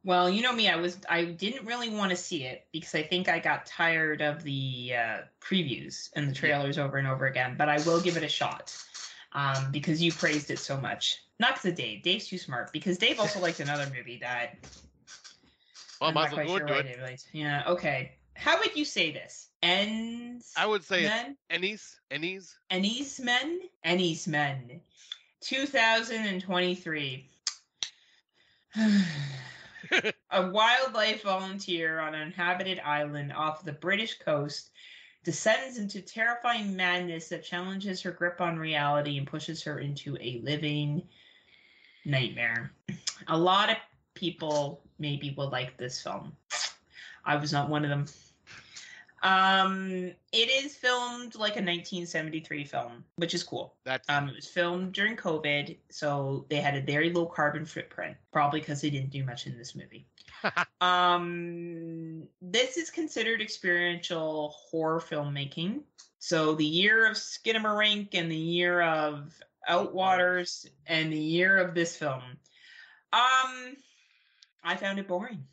Speaker 1: Well, you know me, I didn't really want to see it because I think I got tired of the previews and the trailers over and over again, but I will give it a shot because you praised it so much. Not because of Dave. Dave's too smart because Dave also liked another movie that
Speaker 2: I'm not quite sure what
Speaker 1: it is. Yeah, okay. How would you say this?
Speaker 2: I would say Ennies
Speaker 1: Men. 2023. A wildlife volunteer on an inhabited island off the British coast descends into terrifying madness that challenges her grip on reality and pushes her into a living nightmare. A lot of people maybe will like this film. I was not one of them. It is filmed like a 1973 film, which is cool. It was filmed during COVID, so they had a very low carbon footprint, probably because they didn't do much in this movie. This is considered experiential horror filmmaking. So the year of Skinamarink and the year of Outwaters and the year of this film. I found it boring.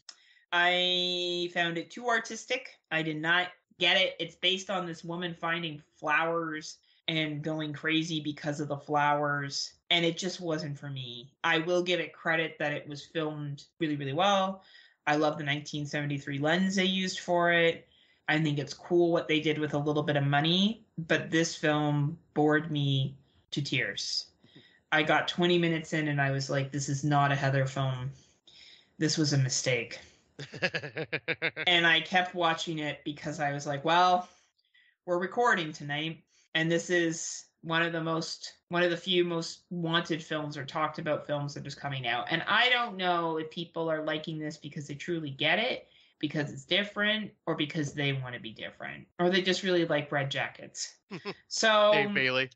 Speaker 1: I found it too artistic. I did not get it. It's based on this woman finding flowers and going crazy because of the flowers, and it just wasn't for me. I will give it credit that it was filmed really, really well. I love the 1973 lens they used for it. I think it's cool what they did with a little bit of money, but this film bored me to tears. I got 20 minutes in and I was like, this is not a Heather film. This was a mistake. And I kept watching it because I was like, well, we're recording tonight and this is one of the few most wanted films or talked about films that is coming out. And I don't know if people are liking this because they truly get it, because it's different, or because they want to be different, or they just really like red jackets. So
Speaker 2: Dave Bailey.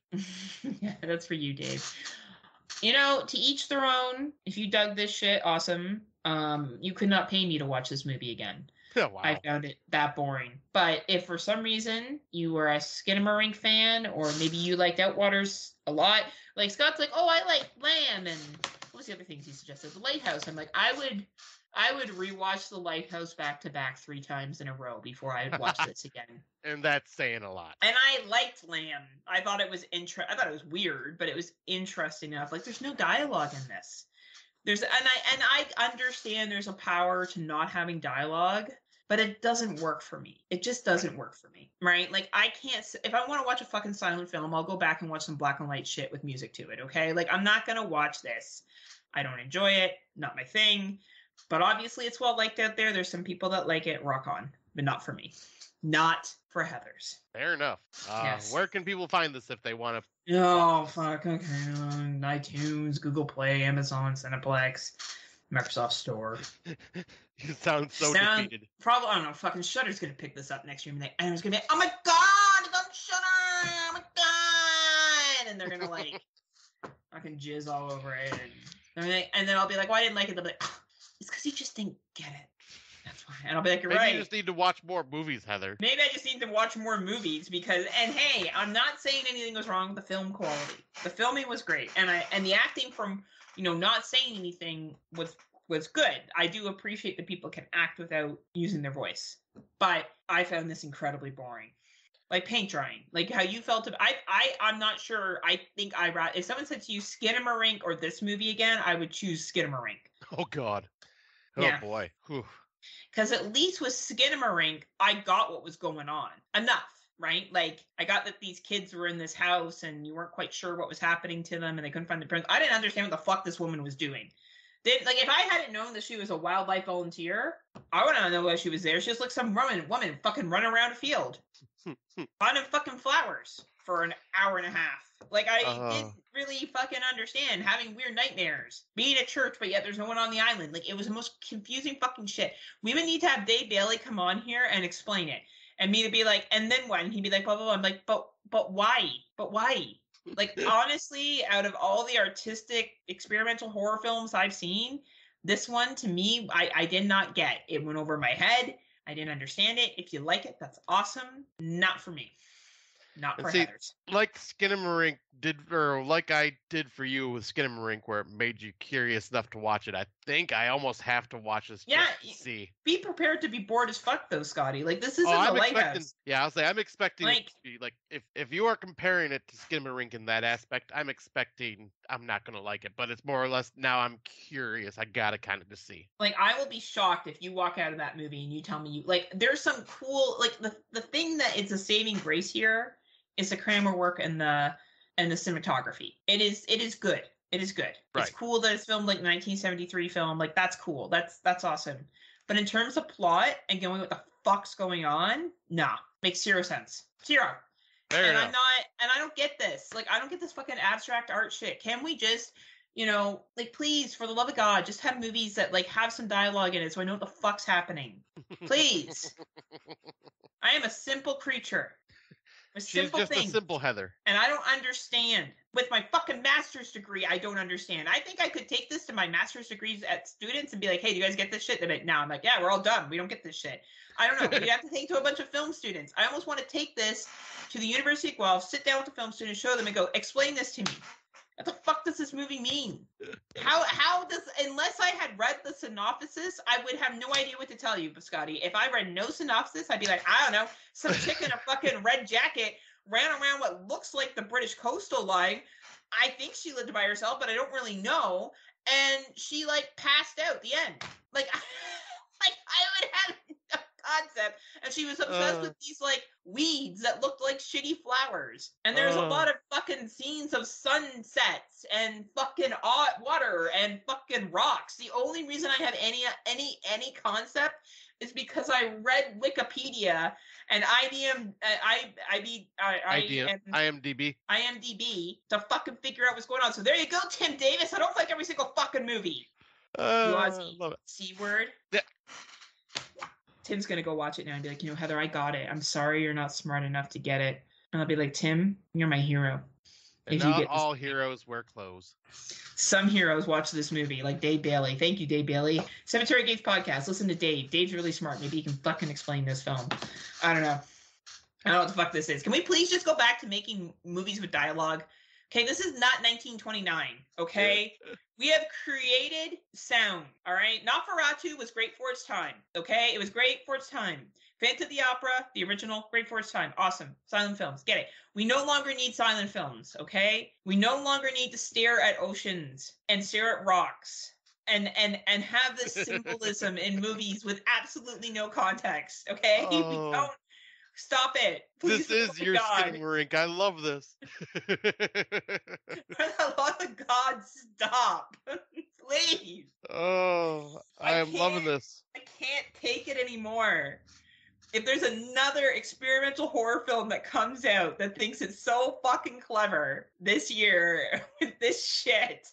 Speaker 1: yeah, that's for you, Dave. To each their own. If you dug this shit, awesome. You could not pay me to watch this movie again.
Speaker 2: Oh, wow.
Speaker 1: I found it that boring. But if for some reason you were a Skinamarink fan, or maybe you liked Outwaters a lot, like Scott's like, oh, I like Lamb, and what was the other things he suggested? The Lighthouse. I'm like, I would rewatch The Lighthouse back to back 3 times in a row before I would watch this again.
Speaker 2: And that's saying a lot.
Speaker 1: And I liked Lamb. I thought it was I thought it was weird, but it was interesting enough. Like, there's no dialogue in this. I understand there's a power to not having dialogue, but it doesn't work for me. It just doesn't work for me, right? Like, I can't, if I want to watch a fucking silent film, I'll go back and watch some black and white shit with music to it, okay? Like, I'm not going to watch this. I don't enjoy it. Not my thing. But obviously it's well liked out there. There's some people that like it. Rock on. But not for me. Not for Heathers.
Speaker 2: Fair enough.
Speaker 1: Yes.
Speaker 2: Where can people find this if they want to?
Speaker 1: Oh, fuck. Okay. iTunes, Google Play, Amazon, Cineplex, Microsoft Store.
Speaker 2: You sound so defeated.
Speaker 1: Probably, I don't know, fucking Shudder's going to pick this up next year. And it's going to be, oh my God, it's on Shudder. Oh my God. And they're going to, like, fucking jizz all over it. And then I'll be like, well, I didn't like it. They'll be like, oh, it's because you just didn't get it. That's why. And I'll be like, you're
Speaker 2: Maybe
Speaker 1: right.
Speaker 2: You just need to watch more movies, Heather.
Speaker 1: Maybe I just need to watch more movies because, and hey, I'm not saying anything was wrong with the film quality. The filming was great, and the acting from not saying anything was good. I do appreciate that people can act without using their voice, but I found this incredibly boring. Like paint drying, like how you felt about. I'm not sure. I think if someone said to you Skinamarink or this movie again, I would choose Skinamarink.
Speaker 2: Oh God. Oh
Speaker 1: yeah.
Speaker 2: Boy.
Speaker 1: Because at least with Skinamarink, I got what was going on. Enough, right? Like, I got that these kids were in this house and you weren't quite sure what was happening to them and they couldn't find the parents. I didn't understand what the fuck this woman was doing. If I hadn't known that she was a wildlife volunteer, I wouldn't know why she was there. She was like some woman fucking running around a field. Finding fucking flowers for an hour and a half. Like, I didn't really fucking understand having weird nightmares. Being at church, but yet there's no one on the island. Like, it was the most confusing fucking shit. We would need to have Dave Bailey come on here and explain it. And me to be like, and then what? And he'd be like, blah, blah, blah. I'm like, but why? But why? Like, honestly, out of all the artistic experimental horror films I've seen, this one, to me, I did not get. It went over my head. I didn't understand it. If you like it, that's awesome. Not for me. Not for Heathers.
Speaker 2: Like Skinamarink did, or like I did for you with Skinamarink, where it made you curious enough to watch it. I think I almost have to watch this just to see.
Speaker 1: Be prepared to be bored as fuck, though, Scotty. Like, this isn't The Lighthouse.
Speaker 2: Yeah, I'll say I'm expecting it to be like, if you are comparing it to Skinamarink in that aspect, I'm expecting I'm not going to like it. But it's more or less, now I'm curious. I got to kind of just see.
Speaker 1: Like, I will be shocked if you walk out of that movie and you tell me there's some cool, like, the thing that it's a saving grace here is the camera work and the cinematography. It is good. It is good. Right. It's cool that it's filmed like 1973 film. Like, that's cool. That's awesome. But in terms of plot and going what the fuck's going on, nah, makes zero sense. Zero.
Speaker 2: Fair enough.
Speaker 1: I don't get this. Like, I don't get this fucking abstract art shit. Can we just, like, please, for the love of God, just have movies that like have some dialogue in it so I know what the fuck's happening. Please. I am a simple creature.
Speaker 2: She's just a simple Heather.
Speaker 1: And I don't understand. With my fucking master's degree, I don't understand. I think I could take this to my master's degrees at students and be like, hey, do you guys get this shit? They're like, no. I'm like, yeah, we're all done. We don't get this shit. I don't know. You have to take to a bunch of film students. I almost want to take this to the University of Guelph, sit down with the film students, show them and go, explain this to me. What the fuck does this movie mean? How does, unless I had read the synopsis, I would have no idea what to tell you, Scotty. If I read no synopsis, I'd be like, I don't know, some chick in a fucking red jacket ran around what looks like the British coastal line. I think she lived by herself, but I don't really know. And she, like, passed out at the end. Like, I would have no concept. And she was obsessed with these like weeds that looked like shitty flowers. And there's a lot of fucking scenes of sunsets and fucking water and fucking rocks. The only reason I have any concept is because I read Wikipedia and IMDb to fucking figure out what's going on. So there you go, Tim Davis. I don't like every single fucking movie. You Aussie
Speaker 2: love it.
Speaker 1: C word.
Speaker 2: Yeah.
Speaker 1: Tim's gonna go watch it now and be like, Heather, I got it. I'm sorry you're not smart enough to get it. And I'll be like, Tim, you're my hero.
Speaker 2: And not all heroes wear clothes.
Speaker 1: Some heroes watch this movie, like Dave Bailey. Thank you, Dave Bailey. Cemetery Gates podcast. Listen to Dave. Dave's really smart. Maybe he can fucking explain this film. I don't know. I don't know what the fuck this is. Can we please just go back to making movies with dialogue? Okay, this is not 1929, okay? We have created sound, all right? Nosferatu was great for its time, okay? It was great for its time. Phantom of the Opera, the original, great for its time. Awesome. Silent films, get it. We no longer need silent films, okay? We no longer need to stare at oceans and stare at rocks and have this symbolism in movies with absolutely no context, okay? We don't. Stop it. Please,
Speaker 2: this is your Skinamarink. I love this.
Speaker 1: For the love of God, stop. Please.
Speaker 2: Oh, I am loving this.
Speaker 1: I can't take it anymore. If there's another experimental horror film that comes out that thinks it's so fucking clever this year with this shit,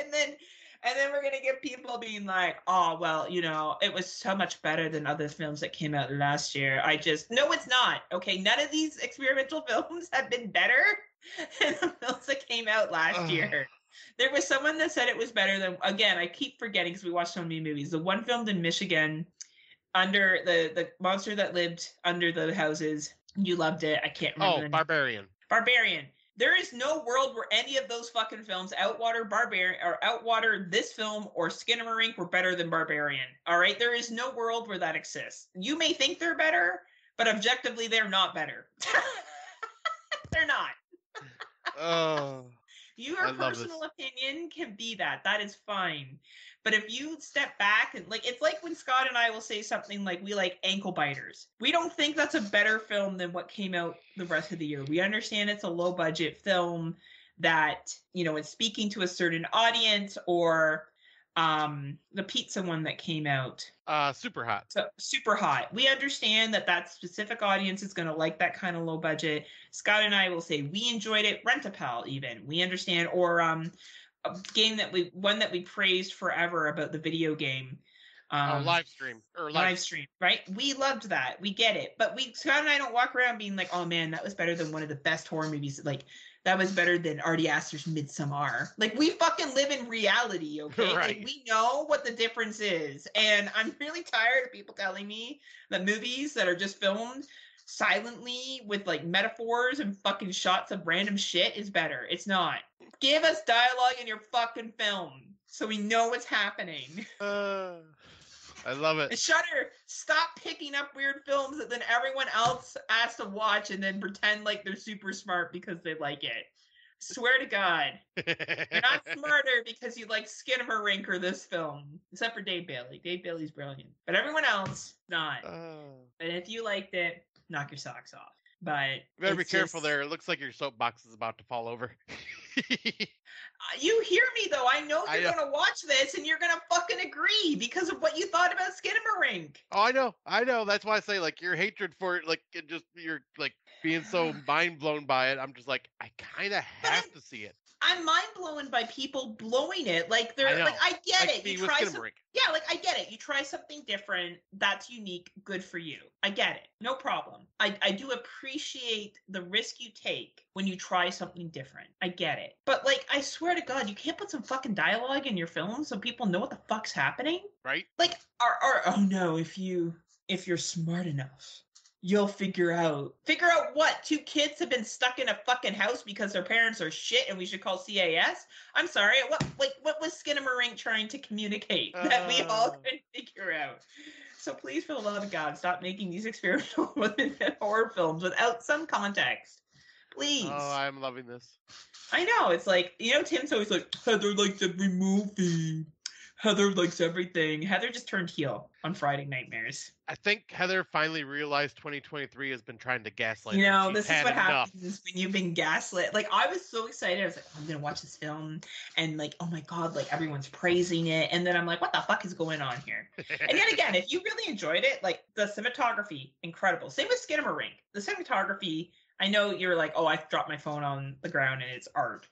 Speaker 1: and then we're going to get people being like, oh, well, it was so much better than other films that came out last year. No, it's not. Okay, none of these experimental films have been better than the films that came out last year. There was someone that said it was better than, again, I keep forgetting because we watched so many movies. The one filmed in Michigan under the monster that lived under the houses. You loved it. I can't remember.
Speaker 2: Barbarian.
Speaker 1: Barbarian. There is no world where any of those fucking films outwater this film or Skinamarink were better than Barbarian. All right? There is no world where that exists. You may think they're better, but objectively they're not better. They're not. Your personal opinion can be that. That is fine. But if you step back and it's like when Scott and I will say something like we like Ankle Biters. We don't think that's a better film than what came out the rest of the year. We understand it's a low budget film that, it's speaking to a certain audience, or the pizza one that came out.
Speaker 2: Super Hot.
Speaker 1: So, Super Hot. We understand that specific audience is going to like that kind of low budget. Scott and I will say we enjoyed it. Rent-A-Pal even. We understand. Or a game that we praised forever about the video game.
Speaker 2: Live stream,
Speaker 1: right? We loved that. We get it. But Scott and I don't walk around being like, oh man, that was better than one of the best horror movies. Like, that was better than Artie Aster's Midsommar. Like, we fucking live in reality, okay?
Speaker 2: Right.
Speaker 1: Like, we know what the difference is. And I'm really tired of people telling me that movies that are just filmed silently with metaphors and fucking shots of random shit is better. It's not. Give us dialogue in your fucking film so we know what's happening.
Speaker 2: I love it.
Speaker 1: And Shudder, stop picking up weird films that then everyone else has to watch and then pretend like they're super smart because they like it. Swear to God. You're not smarter because you like Skinamarink or this film. Except for Dave Bailey. Dave Bailey's brilliant. But everyone else, not. And if you liked it, knock your socks off. But
Speaker 2: you better be careful there. It looks like your soapbox is about to fall over.
Speaker 1: You hear me, though. I know you're going to watch this and you're going to fucking agree because of what you thought about Skinamarink.
Speaker 2: Oh, I know. That's why I say, your hatred for it, you're, being so mind-blown by it. I'm just I kind of have to see it.
Speaker 1: I'm mind-blown by people blowing it. I get it. You try I get it. You try something different. That's unique. Good for you. I get it. No problem. I do appreciate the risk you take when you try something different. I get it. But, I swear to God, you can't put some fucking dialogue in your film so people know what the fuck's happening?
Speaker 2: Right?
Speaker 1: Oh no, if you're smart enough, you'll figure out what? 2 kids have been stuck in a fucking house because their parents are shit and we should call CAS? I'm sorry, what was Skinamarink trying to communicate that we all couldn't figure out? So please, for the love of God, stop making these experimental horror films without some context. Please.
Speaker 2: Oh, I'm loving this.
Speaker 1: I know, it's Tim's always like, Heather likes every movie. Heather likes everything. Heather just turned heel on Friday Nightmares.
Speaker 2: I think Heather finally realized 2023 has been trying to gaslight
Speaker 1: You
Speaker 2: her, and
Speaker 1: know,
Speaker 2: she's
Speaker 1: this is
Speaker 2: had
Speaker 1: what
Speaker 2: enough.
Speaker 1: happens is when you've been gaslit. Like, I was so excited. I was like, I'm going to watch this film. And, like, oh my God, like, everyone's praising it. And then I'm like, what the fuck is going on here? And yet again, if you really enjoyed it, like, the cinematography, incredible. Same with Skinamarink. The cinematography, I know you're like, oh, I dropped my phone on the ground and it's art.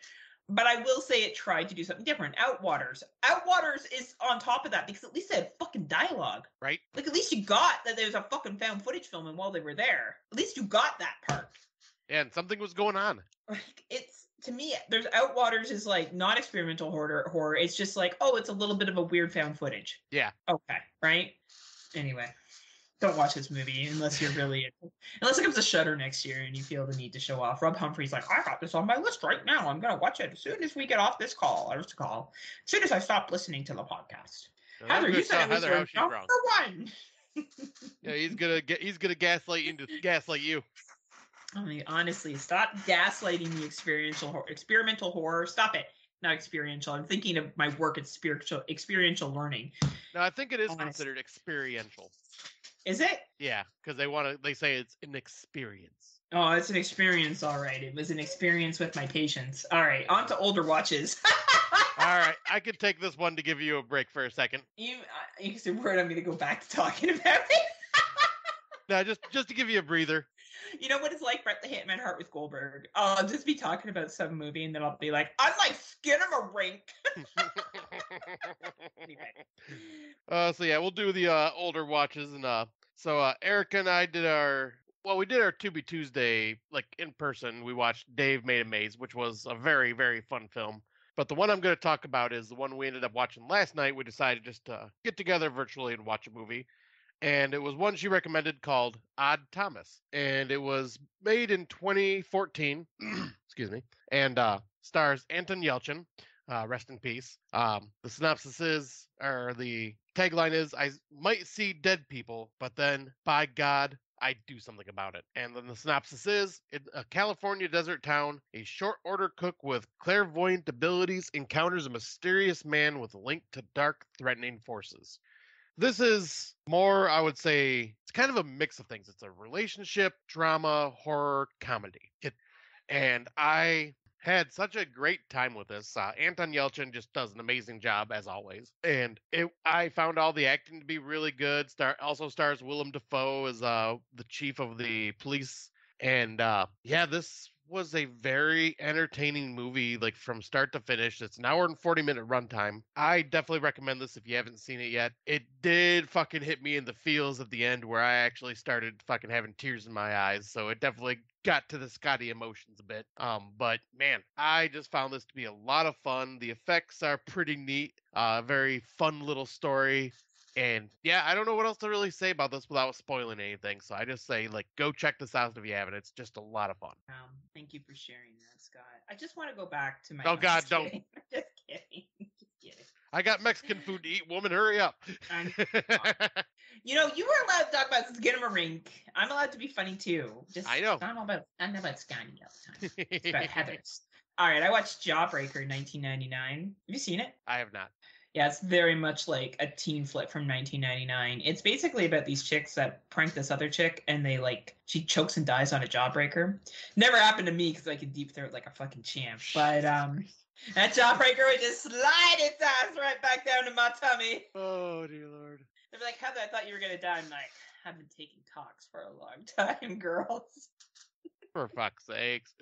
Speaker 1: But I will say it tried to do something different. Outwaters. Outwaters is on top of that because at least they had fucking dialogue.
Speaker 2: Right?
Speaker 1: Like, at least you got that there's a fucking found footage filming while they were there. At least you got that part.
Speaker 2: Yeah, and something was going on.
Speaker 1: Like, it's, to me, there's Outwaters is like not experimental horror. It's just like, oh, it's a little bit of a weird found footage.
Speaker 2: Yeah.
Speaker 1: Okay, right? Anyway, don't watch this movie unless you're really, unless it comes to Shudder next year and you feel the need to show off. Rob Humphrey's like, I got this on my list right now. I'm gonna watch it as soon as we get off this call. As soon as I stop listening to the podcast.
Speaker 2: Now,
Speaker 1: Heather, you said it was
Speaker 2: Heather
Speaker 1: your
Speaker 2: how she's
Speaker 1: number
Speaker 2: wrong.
Speaker 1: one.
Speaker 2: Yeah, he's gonna gaslight you into gaslight you.
Speaker 1: I mean, honestly, stop gaslighting the experimental horror. Stop it. Not experiential. I'm thinking of my work at experiential learning.
Speaker 2: No, I think it is considered experiential.
Speaker 1: Is it?
Speaker 2: Yeah, because they say it's an experience.
Speaker 1: Oh, it's an experience, all right. It was an experience with my patients. All right, on to older watches.
Speaker 2: All right, I could take this one to give you a break for a second.
Speaker 1: You said word. I'm going to go back to talking about it.
Speaker 2: No, just to give you a breather.
Speaker 1: You know what it's like, Bret the Hitman Hart with Goldberg? I'll just be talking about some movie, and then I'll be like, I'm like Skinamarink.
Speaker 2: Anyway. So yeah, we'll do the older watches, and so Erica and I did our To Be Tuesday like in person. We watched Dave Made a Maze, which was a very, very fun film. But the one I'm going to talk about is the one we ended up watching last night. We decided just to get together virtually and watch a movie. And it was one she recommended called Odd Thomas. And it was made in 2014. Excuse me. And stars Anton Yelchin. Rest in peace. The synopsis or the tagline is, I might see dead people, but then, by God, I do something about it. And then the synopsis is, in a California desert town, a short order cook with clairvoyant abilities encounters a mysterious man with a link to dark, threatening forces. This is more, I would say, it's kind of a mix of things. It's a relationship, drama, horror, comedy. And I had such a great time with this. Anton Yelchin just does an amazing job, as always. And I found all the acting to be really good. Also stars Willem Dafoe as the chief of the police. And yeah, this was a very entertaining movie, like from start to finish. It's an hour and 40-minute runtime. I definitely recommend this if you haven't seen it yet. It did fucking hit me in the feels at the end where I actually started fucking having tears in my eyes. So it definitely got to the Scotty emotions a bit. But man, I just found this to be a lot of fun. The effects are pretty neat. Very fun little story. And yeah, I don't know what else to really say about this without spoiling anything. So I just say, like, go check this out if you haven't. It's just a lot of fun.
Speaker 1: Thank you for sharing that, Scott. I just want to go back to my.
Speaker 2: Oh God, don't.
Speaker 1: Just kidding. Just kidding.
Speaker 2: I got Mexican food to eat, woman. Hurry up.
Speaker 1: You know, you were allowed to talk about Skinamarink. I'm allowed to be funny too.
Speaker 2: I know.
Speaker 1: I'm not about Scotty all the time. It's about Heather's. All right, I watched Jawbreaker in 1999. Have you seen it?
Speaker 2: I have not.
Speaker 1: Yeah, it's very much like a teen flick from 1999. It's basically about these chicks that prank this other chick, and she chokes and dies on a jawbreaker. Never happened to me because I could deep throat like a fucking champ. But that jawbreaker would just slide its ass right back down to my tummy.
Speaker 2: Oh dear Lord.
Speaker 1: They'd be like, Heather, I thought you were gonna die. I'm like, I've been taking talks for a long time, girls.
Speaker 2: For fuck's sakes.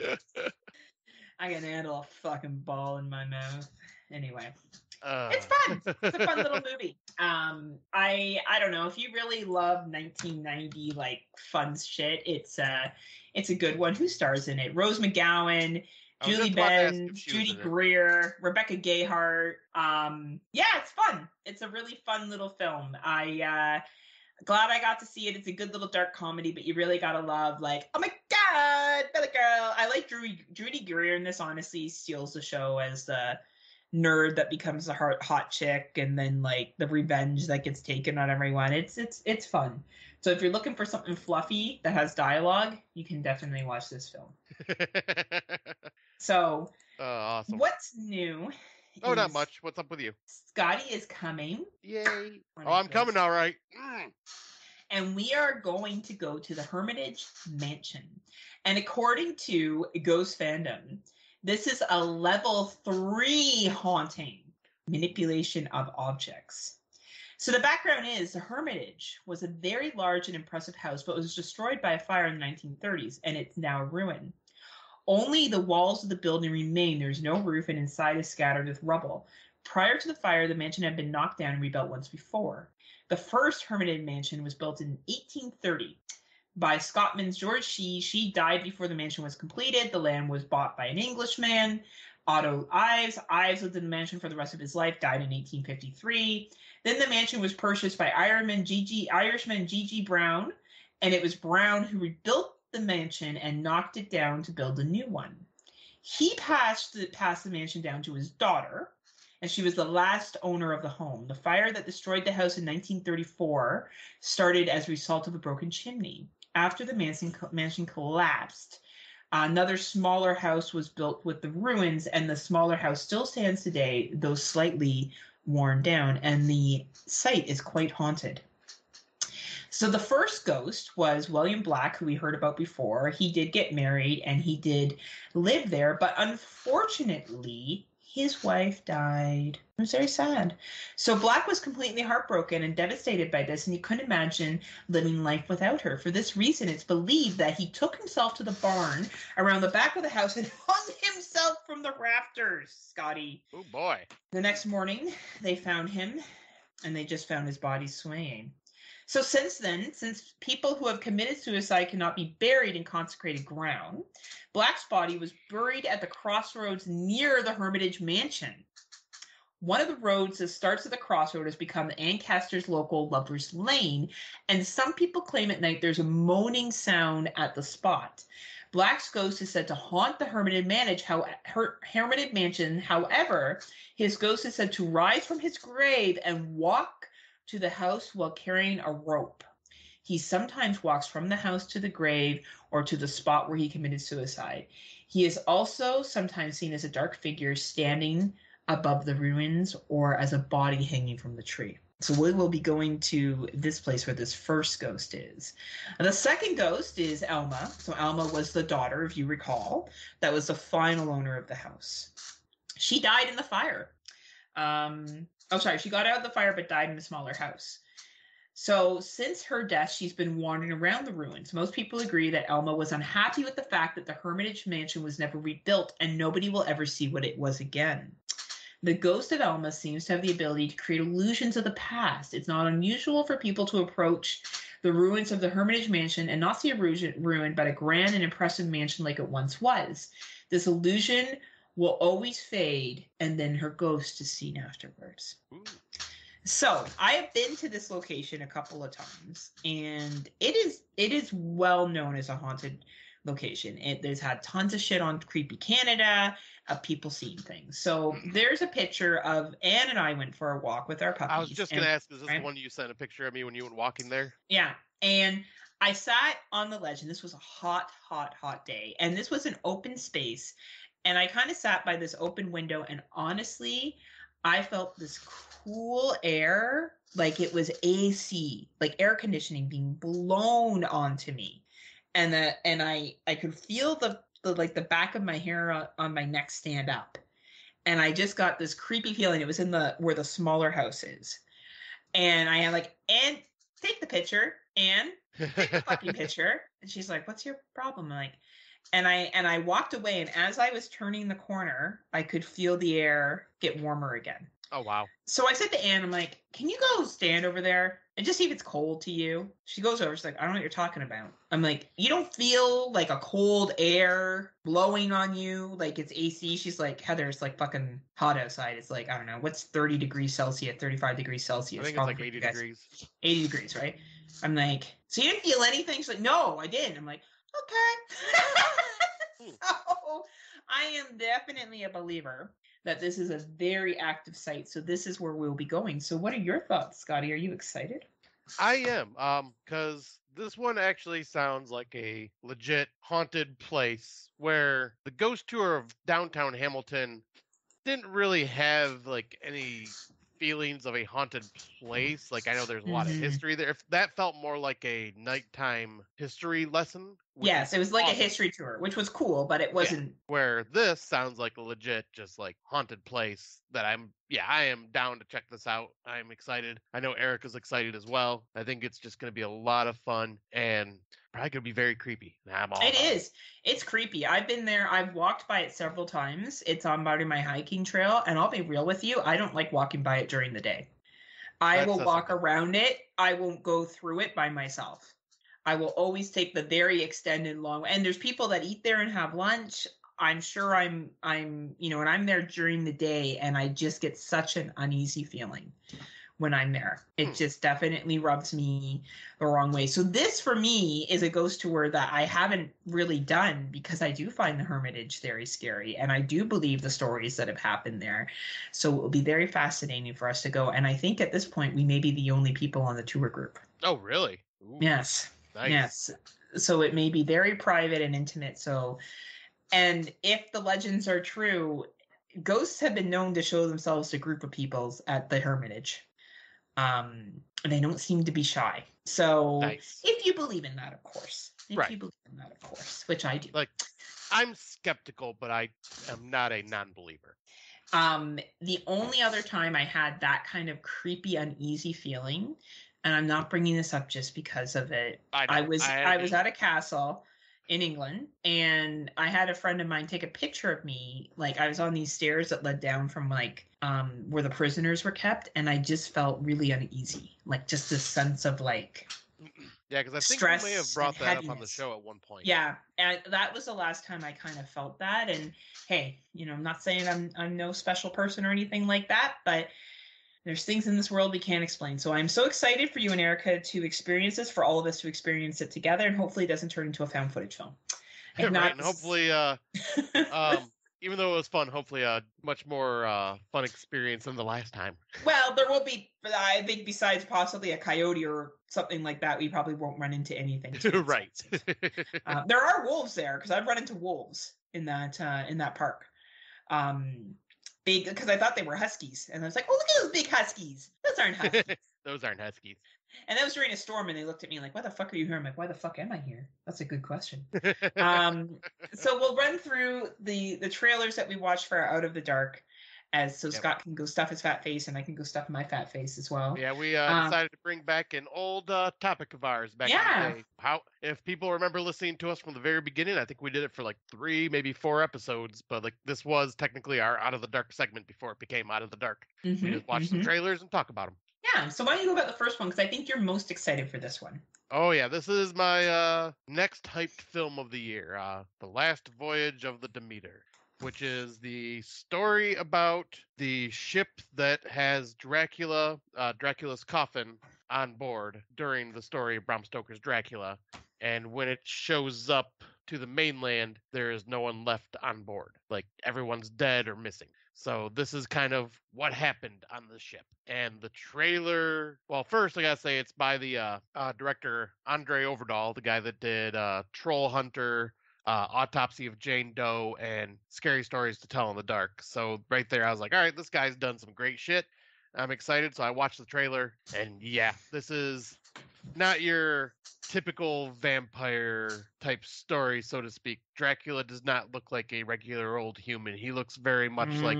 Speaker 1: I can handle a fucking ball in my mouth. Anyway. It's fun. It's a fun little movie. I don't know if you really love 1990 like fun shit. It's a good one. Who stars in it? Rose McGowan, Julie Benz, Judy Greer, Rebecca Gayheart. Yeah, it's fun. It's a really fun little film. Glad I got to see it. It's a good little dark comedy, but you really gotta love, like, oh my God, Billy Girl. I like Judy Greer in this. Honestly, steals the show as the nerd that becomes a hot chick, and then like the revenge that gets taken on everyone. It's fun. So if you're looking for something fluffy that has dialogue, you can definitely watch this film. So
Speaker 2: awesome.
Speaker 1: What's new
Speaker 2: Oh, not much. What's up with you?
Speaker 1: Scotty is coming.
Speaker 2: Yay. Oh, I'm coming all right.
Speaker 1: And we are going to go to the Hermitage Mansion. And according to Ghost Fandom, this is a level 3 haunting, manipulation of objects. So the background is the Hermitage was a very large and impressive house, but was destroyed by a fire in the 1930s, and it's now a ruin. Only the walls of the building remain. There's no roof, and inside is scattered with rubble. Prior to the fire, the mansion had been knocked down and rebuilt once before. The first Hermitage Mansion was built in 1830 by Scotsman's George Shee. She died before the mansion was completed. The land was bought by an Englishman, Otto Ives. Ives lived in the mansion for the rest of his life, died in 1853. Then the mansion was purchased by Irishman G.G. Brown, and it was Brown who rebuilt the mansion and knocked it down to build a new one. He passed the mansion down to his daughter, and she was the last owner of the home. The fire that destroyed the house in 1934 started as a result of a broken chimney. After the mansion collapsed, another smaller house was built with the ruins, and the smaller house still stands today, though slightly worn down, and the site is quite haunted. So the first ghost was William Black, who we heard about before. He did get married and he did live there, but unfortunately, his wife died. It was very sad. So Black was completely heartbroken and devastated by this, and he couldn't imagine living life without her. For this reason, it's believed that he took himself to the barn around the back of the house and hung himself from the rafters, Scotty.
Speaker 2: Oh, boy.
Speaker 1: The next morning, they found him, and they just found his body swaying. So since then, since people who have committed suicide cannot be buried in consecrated ground, Black's body was buried at the crossroads near the Hermitage Mansion. One of the roads that starts at the crossroad has become Ancaster's local Lover's Lane, and some people claim at night there's a moaning sound at the spot. Black's ghost is said to haunt the Hermitage Mansion. However, his ghost is said to rise from his grave and walk to the house while carrying a rope. He sometimes walks from the house to the grave or to the spot where he committed suicide. He is also sometimes seen as a dark figure standing above the ruins or as a body hanging from the tree. So we will be going to this place where this first ghost is. And the second ghost is Alma. So Alma was the daughter, if you recall, that was the final owner of the house. She died in the fire. She got out of the fire but died in a smaller house. So since her death, she's been wandering around the ruins. Most people agree that Alma was unhappy with the fact that the Hermitage Mansion was never rebuilt and nobody will ever see what it was again. The ghost of Alma seems to have the ability to create illusions of the past. It's not unusual for people to approach the ruins of the Hermitage Mansion and not see a ruin, but a grand and impressive mansion like it once was. This illusion will always fade, and then her ghost is seen afterwards. Ooh. So I have been to this location a couple of times, and it is well known as a haunted location. There's had tons of shit on Creepy Canada of people seeing things. So there's a picture of Anne and I went for a walk with our puppies.
Speaker 2: I was just going to ask, is this the one you sent a picture of me when you went walking there?
Speaker 1: Yeah. And I sat on the ledge, and this was a hot, hot, hot day. And this was an open space. And I kind of sat by this open window, and honestly, I felt this cool air, like it was AC, like air conditioning being blown onto me. And I could feel the back of my hair on my neck stand up. And I just got this creepy feeling. It was in where the smaller house is. And I had Anne, take the picture. Anne, take the fucking picture. And she's like, what's your problem? I'm like, and I walked away, and as I was turning the corner, I could feel the air get warmer again.
Speaker 2: Oh, wow.
Speaker 1: So I said to Anne, I'm like, can you go stand over there and just see if it's cold to you? She goes over, she's like, I don't know what you're talking about. I'm like, you don't feel like a cold air blowing on you, like it's AC? She's like, Heather, it's like fucking hot outside. It's like, I don't know, what's 30 degrees Celsius, 35 degrees Celsius?
Speaker 2: I think it's like 80 degrees.
Speaker 1: 80 degrees, right? I'm like, so you didn't feel anything? She's like, no, I didn't. I'm like, okay. So I am definitely a believer that this is a very active site. So this is where we'll be going. So what are your thoughts, Scotty? Are you excited?
Speaker 2: I am, because this one actually sounds like a legit haunted place where the ghost tour of downtown Hamilton didn't really have like any feelings of a haunted place. Like I know there's a lot of
Speaker 1: Mm-hmm.
Speaker 2: history there. If that felt more like a nighttime history lesson, which is
Speaker 1: Yes, it was like a
Speaker 2: awesome.
Speaker 1: history tour, which was cool, but it
Speaker 2: Yeah.
Speaker 1: wasn't.
Speaker 2: Where this sounds like a legit just like haunted place that I am down to check this out. I'm excited. I know Erica's excited as well. I think it's just going to be a lot of fun and probably going to be very creepy. I'm all
Speaker 1: It
Speaker 2: about it.
Speaker 1: is. It's creepy. I've been there. I've walked by it several times. It's on part of my hiking trail, and I'll be real with you. I don't like walking by it during the day. I
Speaker 2: That
Speaker 1: will
Speaker 2: says
Speaker 1: walk
Speaker 2: something.
Speaker 1: around it. I won't go through it by myself. I will always take the very extended long. And there's people that eat there and have lunch. I'm sure and I'm there during the day, and I just get such an uneasy feeling when I'm there. It just definitely rubs me the wrong way. So this for me is a ghost tour that I haven't really done because I do find the Hermitage very scary and I do believe the stories that have happened there. So it will be very fascinating for us to go. And I think at this point we may be the only people on the tour group.
Speaker 2: Oh, really? Ooh,
Speaker 1: Yes.
Speaker 2: nice.
Speaker 1: Yes. So it may be very private and intimate. So, and if the legends are true, ghosts have been known to show themselves to a group of peoples at the Hermitage. They don't seem to be shy. So
Speaker 2: Nice.
Speaker 1: if you believe in that, of course. If you
Speaker 2: Right.
Speaker 1: believe in that, of course, which I do.
Speaker 2: Like, I'm skeptical, but I am not a non-believer.
Speaker 1: The only other time I had that kind of creepy, uneasy feeling, and I'm not bringing this up just because of it.
Speaker 2: I
Speaker 1: I
Speaker 2: know.
Speaker 1: was
Speaker 2: I
Speaker 1: I was
Speaker 2: understand.
Speaker 1: at a castle in England, and I had a friend of mine take a picture of me. Like I was on these stairs that led down from like where the prisoners were kept, and I just felt really uneasy, like just this sense of like
Speaker 2: Yeah, because I think you may have
Speaker 1: stress and
Speaker 2: brought that up on the
Speaker 1: heaviness.
Speaker 2: show at one point.
Speaker 1: Yeah, and that was the last time I kind of felt that. And hey, I'm not saying I'm no special person or anything like that, but there's things in this world we can't explain. So I'm so excited for you and Erica to experience this, for all of us to experience it together, and hopefully it doesn't turn into a found footage film. If
Speaker 2: Right,
Speaker 1: not,
Speaker 2: and hopefully, even though it was fun, hopefully a much more fun experience than the last time.
Speaker 1: well, there will be. I think besides possibly a coyote or something like that, we probably won't run into anything too
Speaker 2: Right.
Speaker 1: expensive. There are wolves there because I've run into wolves in that park. Because I thought they were huskies, and I was like, "Oh, look at those big huskies! Those aren't huskies."
Speaker 2: Those aren't huskies.
Speaker 1: And that was during a storm, and they looked at me like, "Why the fuck are you here?" I'm like, "Why the fuck am I here?" That's a good question. So we'll run through the trailers that we watched for Out of the Dark, as so
Speaker 2: Yep.
Speaker 1: Scott can go stuff his fat face, and I can go stuff my fat face as well.
Speaker 2: Yeah, we decided to bring back an old topic of ours back in the
Speaker 1: Yeah.
Speaker 2: day. How, if people remember listening to us from the very beginning, I think we did it for like 3, maybe 4 episodes. But like this was technically our Out of the Dark segment before it became Out of the Dark. We just watch some trailers and talk about them.
Speaker 1: Yeah. So why don't you go about the first one? Because I think you're most excited for this one.
Speaker 2: Oh yeah, this is my next hyped film of the year, The Last Voyage of the Demeter, which is the story about the ship that has Dracula's coffin on board during the story of Bram Stoker's Dracula. And when it shows up to the mainland, there is no one left on board. Like everyone's dead or missing. So this is kind of what happened on the ship. And the trailer, well, first I gotta say it's by the director Andre Overdahl, the guy that did Troll Hunter, Autopsy of Jane Doe, and Scary Stories to Tell in the Dark. So right there, I was like, all right, this guy's done some great shit. I'm excited. So I watched the trailer, and yeah, this is not your typical vampire type story, so to speak. Dracula does not look like a regular old human. He looks very much like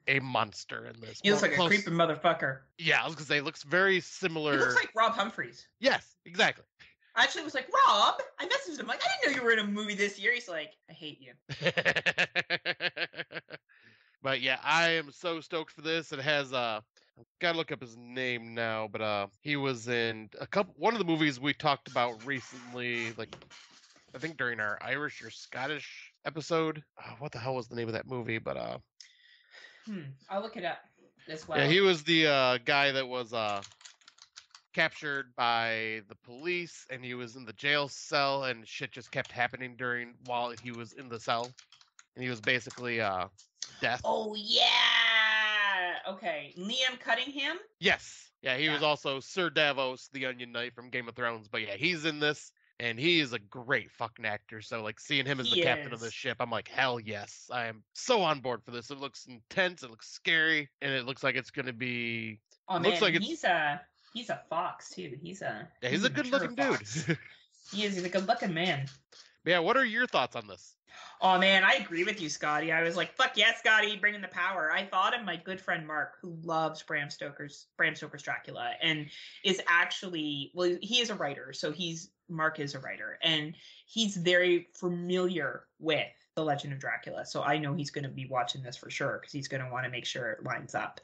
Speaker 2: a monster in this.
Speaker 1: He looks
Speaker 2: More
Speaker 1: like
Speaker 2: close.
Speaker 1: a creeping motherfucker.
Speaker 2: Yeah, I was gonna say, looks very similar.
Speaker 1: He looks like Rob Humphreys.
Speaker 2: Yes, exactly.
Speaker 1: I actually was like, Rob, I messaged him like, I didn't know you were in a movie this year. He's like, I hate you.
Speaker 2: But yeah, I am so stoked for this. It has gotta look up his name now, but he was in one of the movies we talked about recently, like I think during our Irish or Scottish episode. What the hell was the name of that movie? But
Speaker 1: I'll look it up as well.
Speaker 2: yeah, he was the guy that was captured by the police, and he was in the jail cell, and shit just kept happening while he was in the cell, and he was basically death.
Speaker 1: Oh yeah. Okay, Liam Cunningham.
Speaker 2: Yes. Yeah, he was also Sir Davos, the Onion Knight from Game of Thrones. But yeah, he's in this. and he is a great fucking actor. So like seeing him as the
Speaker 1: He
Speaker 2: captain of the
Speaker 1: is.
Speaker 2: ship, I'm like, hell yes, I am so on board for this. It looks intense, it looks scary, and it looks like it's gonna be.
Speaker 1: Oh
Speaker 2: It looks
Speaker 1: man,
Speaker 2: like
Speaker 1: and
Speaker 2: it's.
Speaker 1: he's a fox too. He's a
Speaker 2: Yeah, he's
Speaker 1: he's
Speaker 2: a
Speaker 1: a
Speaker 2: good
Speaker 1: mature
Speaker 2: looking dude.
Speaker 1: fox. He is. He's a good looking man.
Speaker 2: Yeah, what are your thoughts on this?
Speaker 1: Oh man, I agree with you, Scotty. I was like, fuck yeah, Scotty, bringing the power. I thought of my good friend Mark, who loves Bram Stoker's Dracula, and is actually he is a writer, so Mark is a writer, and he's very familiar with the Legend of Dracula. So I know he's going to be watching this for sure because he's going to want to make sure it lines up.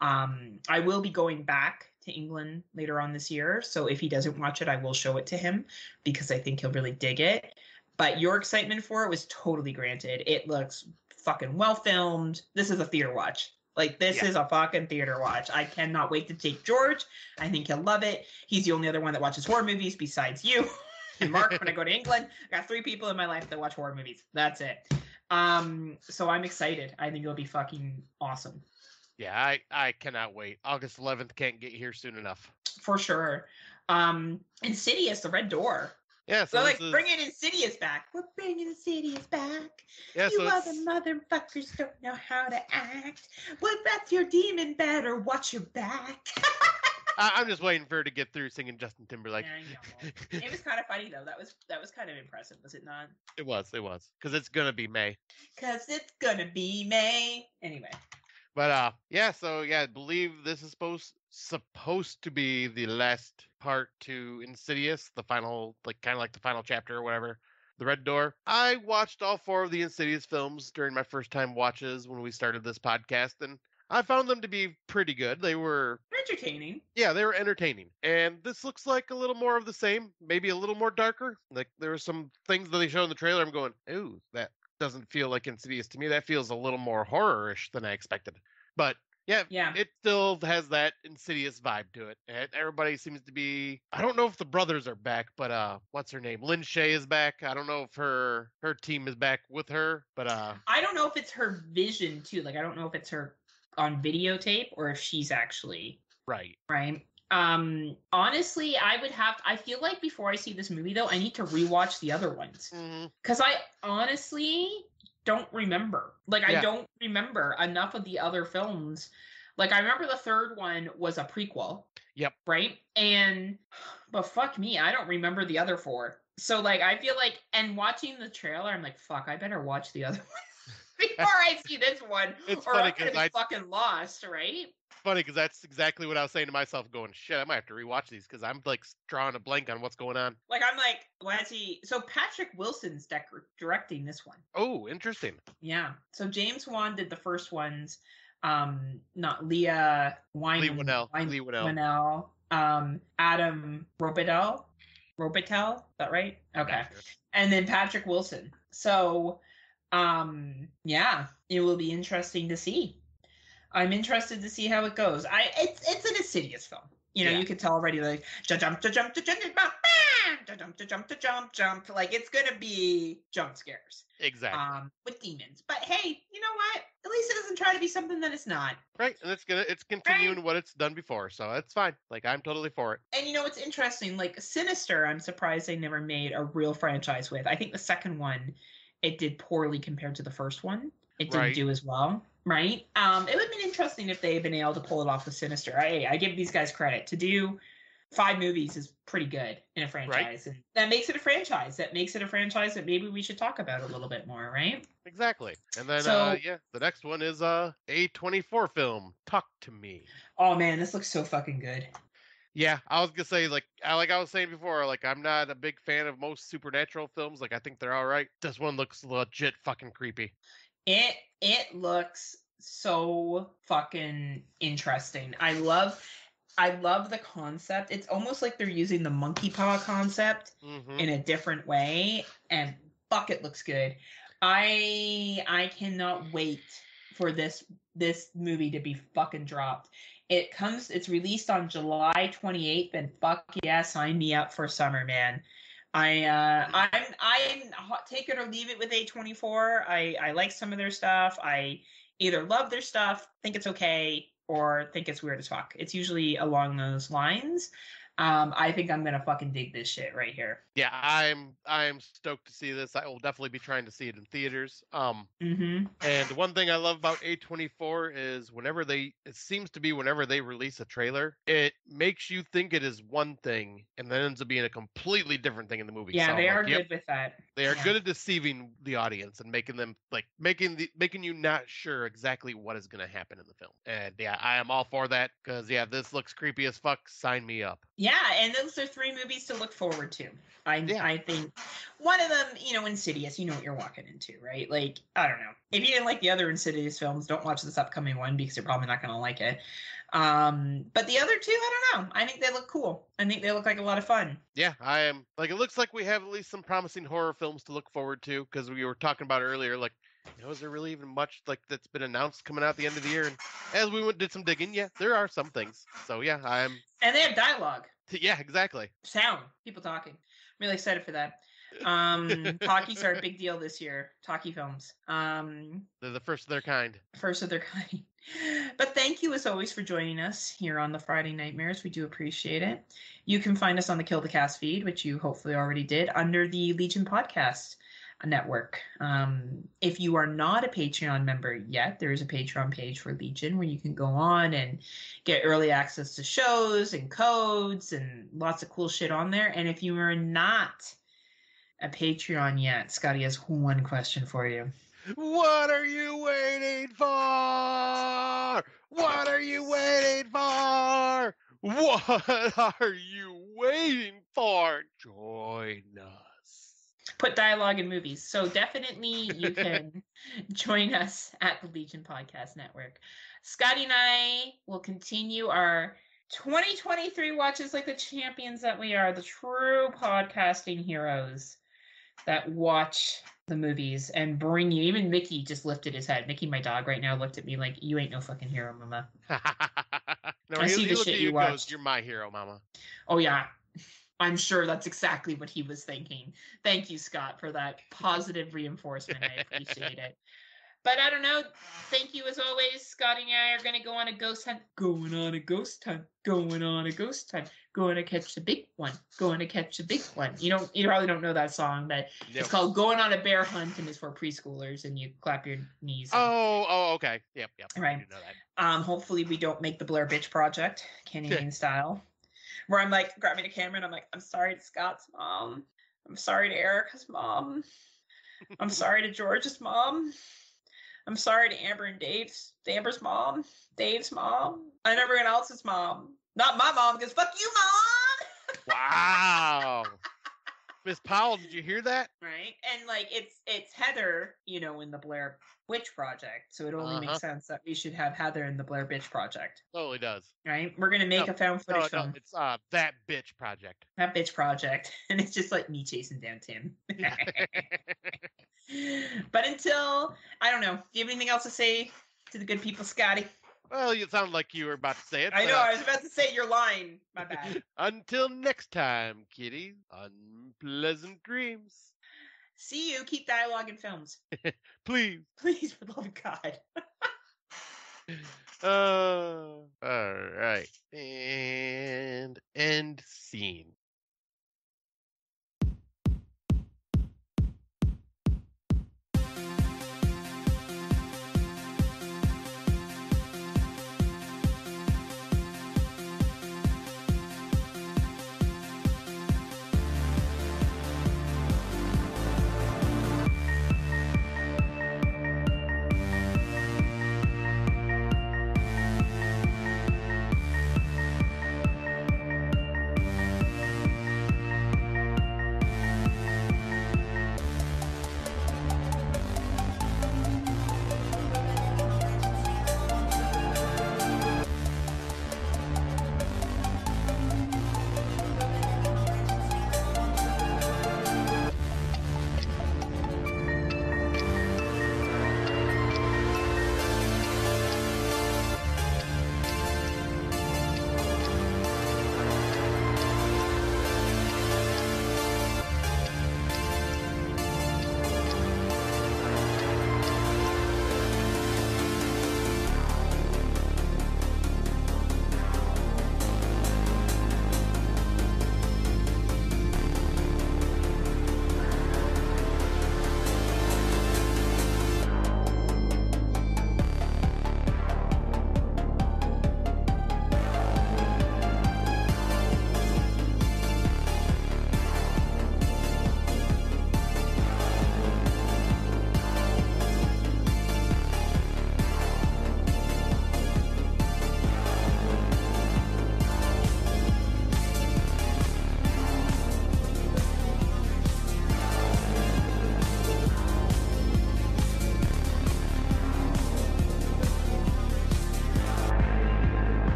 Speaker 1: I will be going back to England later on this year, so if he doesn't watch it, I will show it to him because I think he'll really dig it. But your excitement for it was totally granted. It looks fucking well filmed. This is a theater watch. Like, this is a fucking theater watch. I cannot wait to take George. I think he'll love it. He's the only other one that watches horror movies besides you and Mark. When I go to England, I got 3 people in my life that watch horror movies. That's it. So I'm excited. I think it'll be fucking awesome.
Speaker 2: Yeah, I cannot wait. August 11th can't get here soon enough.
Speaker 1: For sure. Insidious, The Red Door.
Speaker 2: Yeah, so
Speaker 1: like, bringing Insidious back. We're bringing Insidious back.
Speaker 2: Yeah,
Speaker 1: you other motherfuckers don't know how to act. Well, that's your demon better watch your back.
Speaker 2: I'm just waiting for her to get through singing Justin Timberlake.
Speaker 1: Yeah, I know. It was kind of funny though. That was kind of impressive, was it not?
Speaker 2: It was, because it's gonna be May.
Speaker 1: Because it's gonna be May. Anyway.
Speaker 2: But yeah, so yeah, I believe this is supposed to be the last part to Insidious, the final, like kind of like the final chapter or whatever, The Red Door. I watched all 4 of the Insidious films during my first time watches when we started this podcast, and I found them to be pretty good. They were
Speaker 1: entertaining.
Speaker 2: Yeah, they were entertaining. And this looks like a little more of the same, maybe a little more darker. Like there were some things that they showed in the trailer. I'm going, ooh, that doesn't feel like Insidious to me. That feels a little more horror-ish than I expected. But yeah, it still has that Insidious vibe to it. And everybody seems to be. I don't know if the brothers are back, but what's her name? Lynn Shay is back. I don't know if her team is back with her, but
Speaker 1: I don't know if it's her vision too. Like I don't know if it's her on videotape or if she's actually right. Honestly, I feel like before I see this movie though, I need to rewatch the other ones because I honestly don't remember. Like I don't remember enough of the other films. Like I remember the third one was a prequel.
Speaker 2: Yep.
Speaker 1: Right? But fuck me, I don't remember the other 4. So like I feel like, and watching the trailer, I'm like, fuck, I better watch the other one before I see this one.
Speaker 2: It's
Speaker 1: or
Speaker 2: funny
Speaker 1: I'm gonna be fucking lost, right?
Speaker 2: Funny because that's exactly what I was saying to myself, going, shit, I might have to rewatch these because I'm like drawing a blank on what's going on.
Speaker 1: Like I'm like, why is he? So Patrick Wilson's directing this one.
Speaker 2: Oh, interesting.
Speaker 1: Yeah. So James Wan did the first ones. Not Leah Wynell. Adam Robitel. Is that right? Okay. Sure. And then Patrick Wilson. So, yeah, it will be interesting to see. I'm interested to see how it goes. It's an Insidious film. You know, you could tell already, like jump. Like it's gonna be jump scares.
Speaker 2: Exactly.
Speaker 1: With demons. But hey, you know what? At least it doesn't try to be something that it's not.
Speaker 2: Right. And it's continuing what it's done before, so it's fine. Like I'm totally for it.
Speaker 1: And you know what's interesting? Like Sinister, I'm surprised they never made a real franchise with. I think the second one, it did poorly compared to the first one. It didn't do as well. Right? It would have been interesting if they had been able to pull it off with Sinister. I give these guys credit. To do 5 movies is pretty good in a franchise. Right. And that makes it a franchise. That makes it a franchise that maybe we should talk about a little bit more, right?
Speaker 2: Exactly. And then, the next one is a A24 film, Talk to Me.
Speaker 1: Oh, man, this looks so fucking good.
Speaker 2: Yeah, I was going to say, like I was saying before, like, I'm not a big fan of most supernatural films. Like, I think they're all right. This one looks legit fucking creepy.
Speaker 1: It looks so fucking interesting. I love the concept. It's almost like they're using the monkey paw concept in a different way, and fuck, it looks good. I cannot wait for this movie to be fucking dropped. It's released on July 28th, and fuck yeah, sign me up for summer, man. I'm take it or leave it with A24. I like some of their stuff. I either love their stuff, think it's okay, or think it's weird as fuck. It's usually along those lines. I think I'm gonna fucking dig this shit right here.
Speaker 2: Yeah, I'm stoked to see this. I will definitely be trying to see it in theaters.
Speaker 1: Mm-hmm.
Speaker 2: And the one thing I love about A24 is it seems to be whenever they release a trailer, it makes you think it is one thing and then ends up being a completely different thing in the movie.
Speaker 1: Yeah,
Speaker 2: So I'm
Speaker 1: they
Speaker 2: like,
Speaker 1: are
Speaker 2: yep,
Speaker 1: good with that.
Speaker 2: they are
Speaker 1: Yeah.
Speaker 2: good at deceiving the audience and making them like making you not sure exactly what is going to happen in the film. And yeah, I am all for that because yeah, this looks creepy as fuck. Sign me up.
Speaker 1: Yeah, and those are 3 movies to look forward to.
Speaker 2: Yeah.
Speaker 1: I think one of them, Insidious, you know what you're walking into, right? Like, I don't know. If you didn't like the other Insidious films, don't watch this upcoming one because you're probably not going to like it. But the other 2, I don't know. I think they look cool. I think they look like a lot of fun.
Speaker 2: Yeah, I am like it looks like we have at least some promising horror films to look forward to because we were talking about earlier like is there really even much like that's been announced coming out at the end of the year? And as we did some digging, yeah, there are some things. So yeah,
Speaker 1: And they have dialogue.
Speaker 2: Yeah, exactly.
Speaker 1: Sound. People talking. I'm really excited for that. Talkies are a big deal this year. Talkie films.
Speaker 2: They're the first of their kind.
Speaker 1: First of their kind. But thank you as always for joining us here on the Friday Nightmares. We do appreciate it. You can find us on the Kill the Cast feed, which you hopefully already did, under the Legion Podcast Network. If you are not a Patreon member yet, there is a Patreon page for Legion where you can go on and get early access to shows and codes and lots of cool shit on there. And if you are not a Patreon yet, Scotty has one question for you.
Speaker 2: What are you waiting for? What are you waiting for? What are you waiting for? Join us.
Speaker 1: Put dialogue in movies. So definitely you can join us at the Legion Podcast Network. Scotty and I will continue our 2023 watches like the champions that we are, the true podcasting heroes that watch the movies and bring you. Even Mickey just lifted his head. Mickey, my dog, right now looked at me like, "You ain't no fucking hero, mama."
Speaker 2: No,
Speaker 1: I see the
Speaker 2: looked
Speaker 1: shit
Speaker 2: at
Speaker 1: you
Speaker 2: and goes,
Speaker 1: watched.
Speaker 2: "You're my hero, mama."
Speaker 1: Oh yeah, I'm sure that's exactly what he was thinking. Thank you, Scott, for that positive reinforcement. I appreciate it. But I don't know. Thank you as always. Scotty and I are going to go on a ghost hunt. Going on a ghost hunt. Going on a ghost hunt. Going to catch the big one. Going to catch the big one. You probably don't know that song, but it's called Going on a Bear Hunt, and it's for preschoolers, and you clap your knees.
Speaker 2: Oh, okay. Yep.
Speaker 1: Right.
Speaker 2: I do know that.
Speaker 1: Hopefully we don't make the Blair Bitch Project, Canadian style, where I'm like grabbing a camera and I'm like, I'm sorry to Scott's mom. I'm sorry to Erica's mom. I'm sorry to George's mom. I'm sorry to Amber and Amber's mom, Dave's mom, and everyone else's mom. Not my mom, because fuck you, mom!
Speaker 2: Wow. Miss Powell, did you hear that?
Speaker 1: Right? And like it's Heather, in the Blair Witch Project. So it only makes sense that we should have Heather in the Blair Bitch Project.
Speaker 2: Totally does.
Speaker 1: Right? We're gonna make a found footage film.
Speaker 2: No, it's That Bitch Project.
Speaker 1: That Bitch Project. And it's just like me chasing down Tim. But until, I don't know. Do you have anything else to say to the good people, Scotty?
Speaker 2: Well, you sound like you were about to say it.
Speaker 1: I know, I was about to say your line. My bad.
Speaker 2: Until next time, kiddies. Unpleasant dreams.
Speaker 1: See you. Keep dialogue in films.
Speaker 2: Please.
Speaker 1: Please, for the love of God.
Speaker 2: All right. And end scene.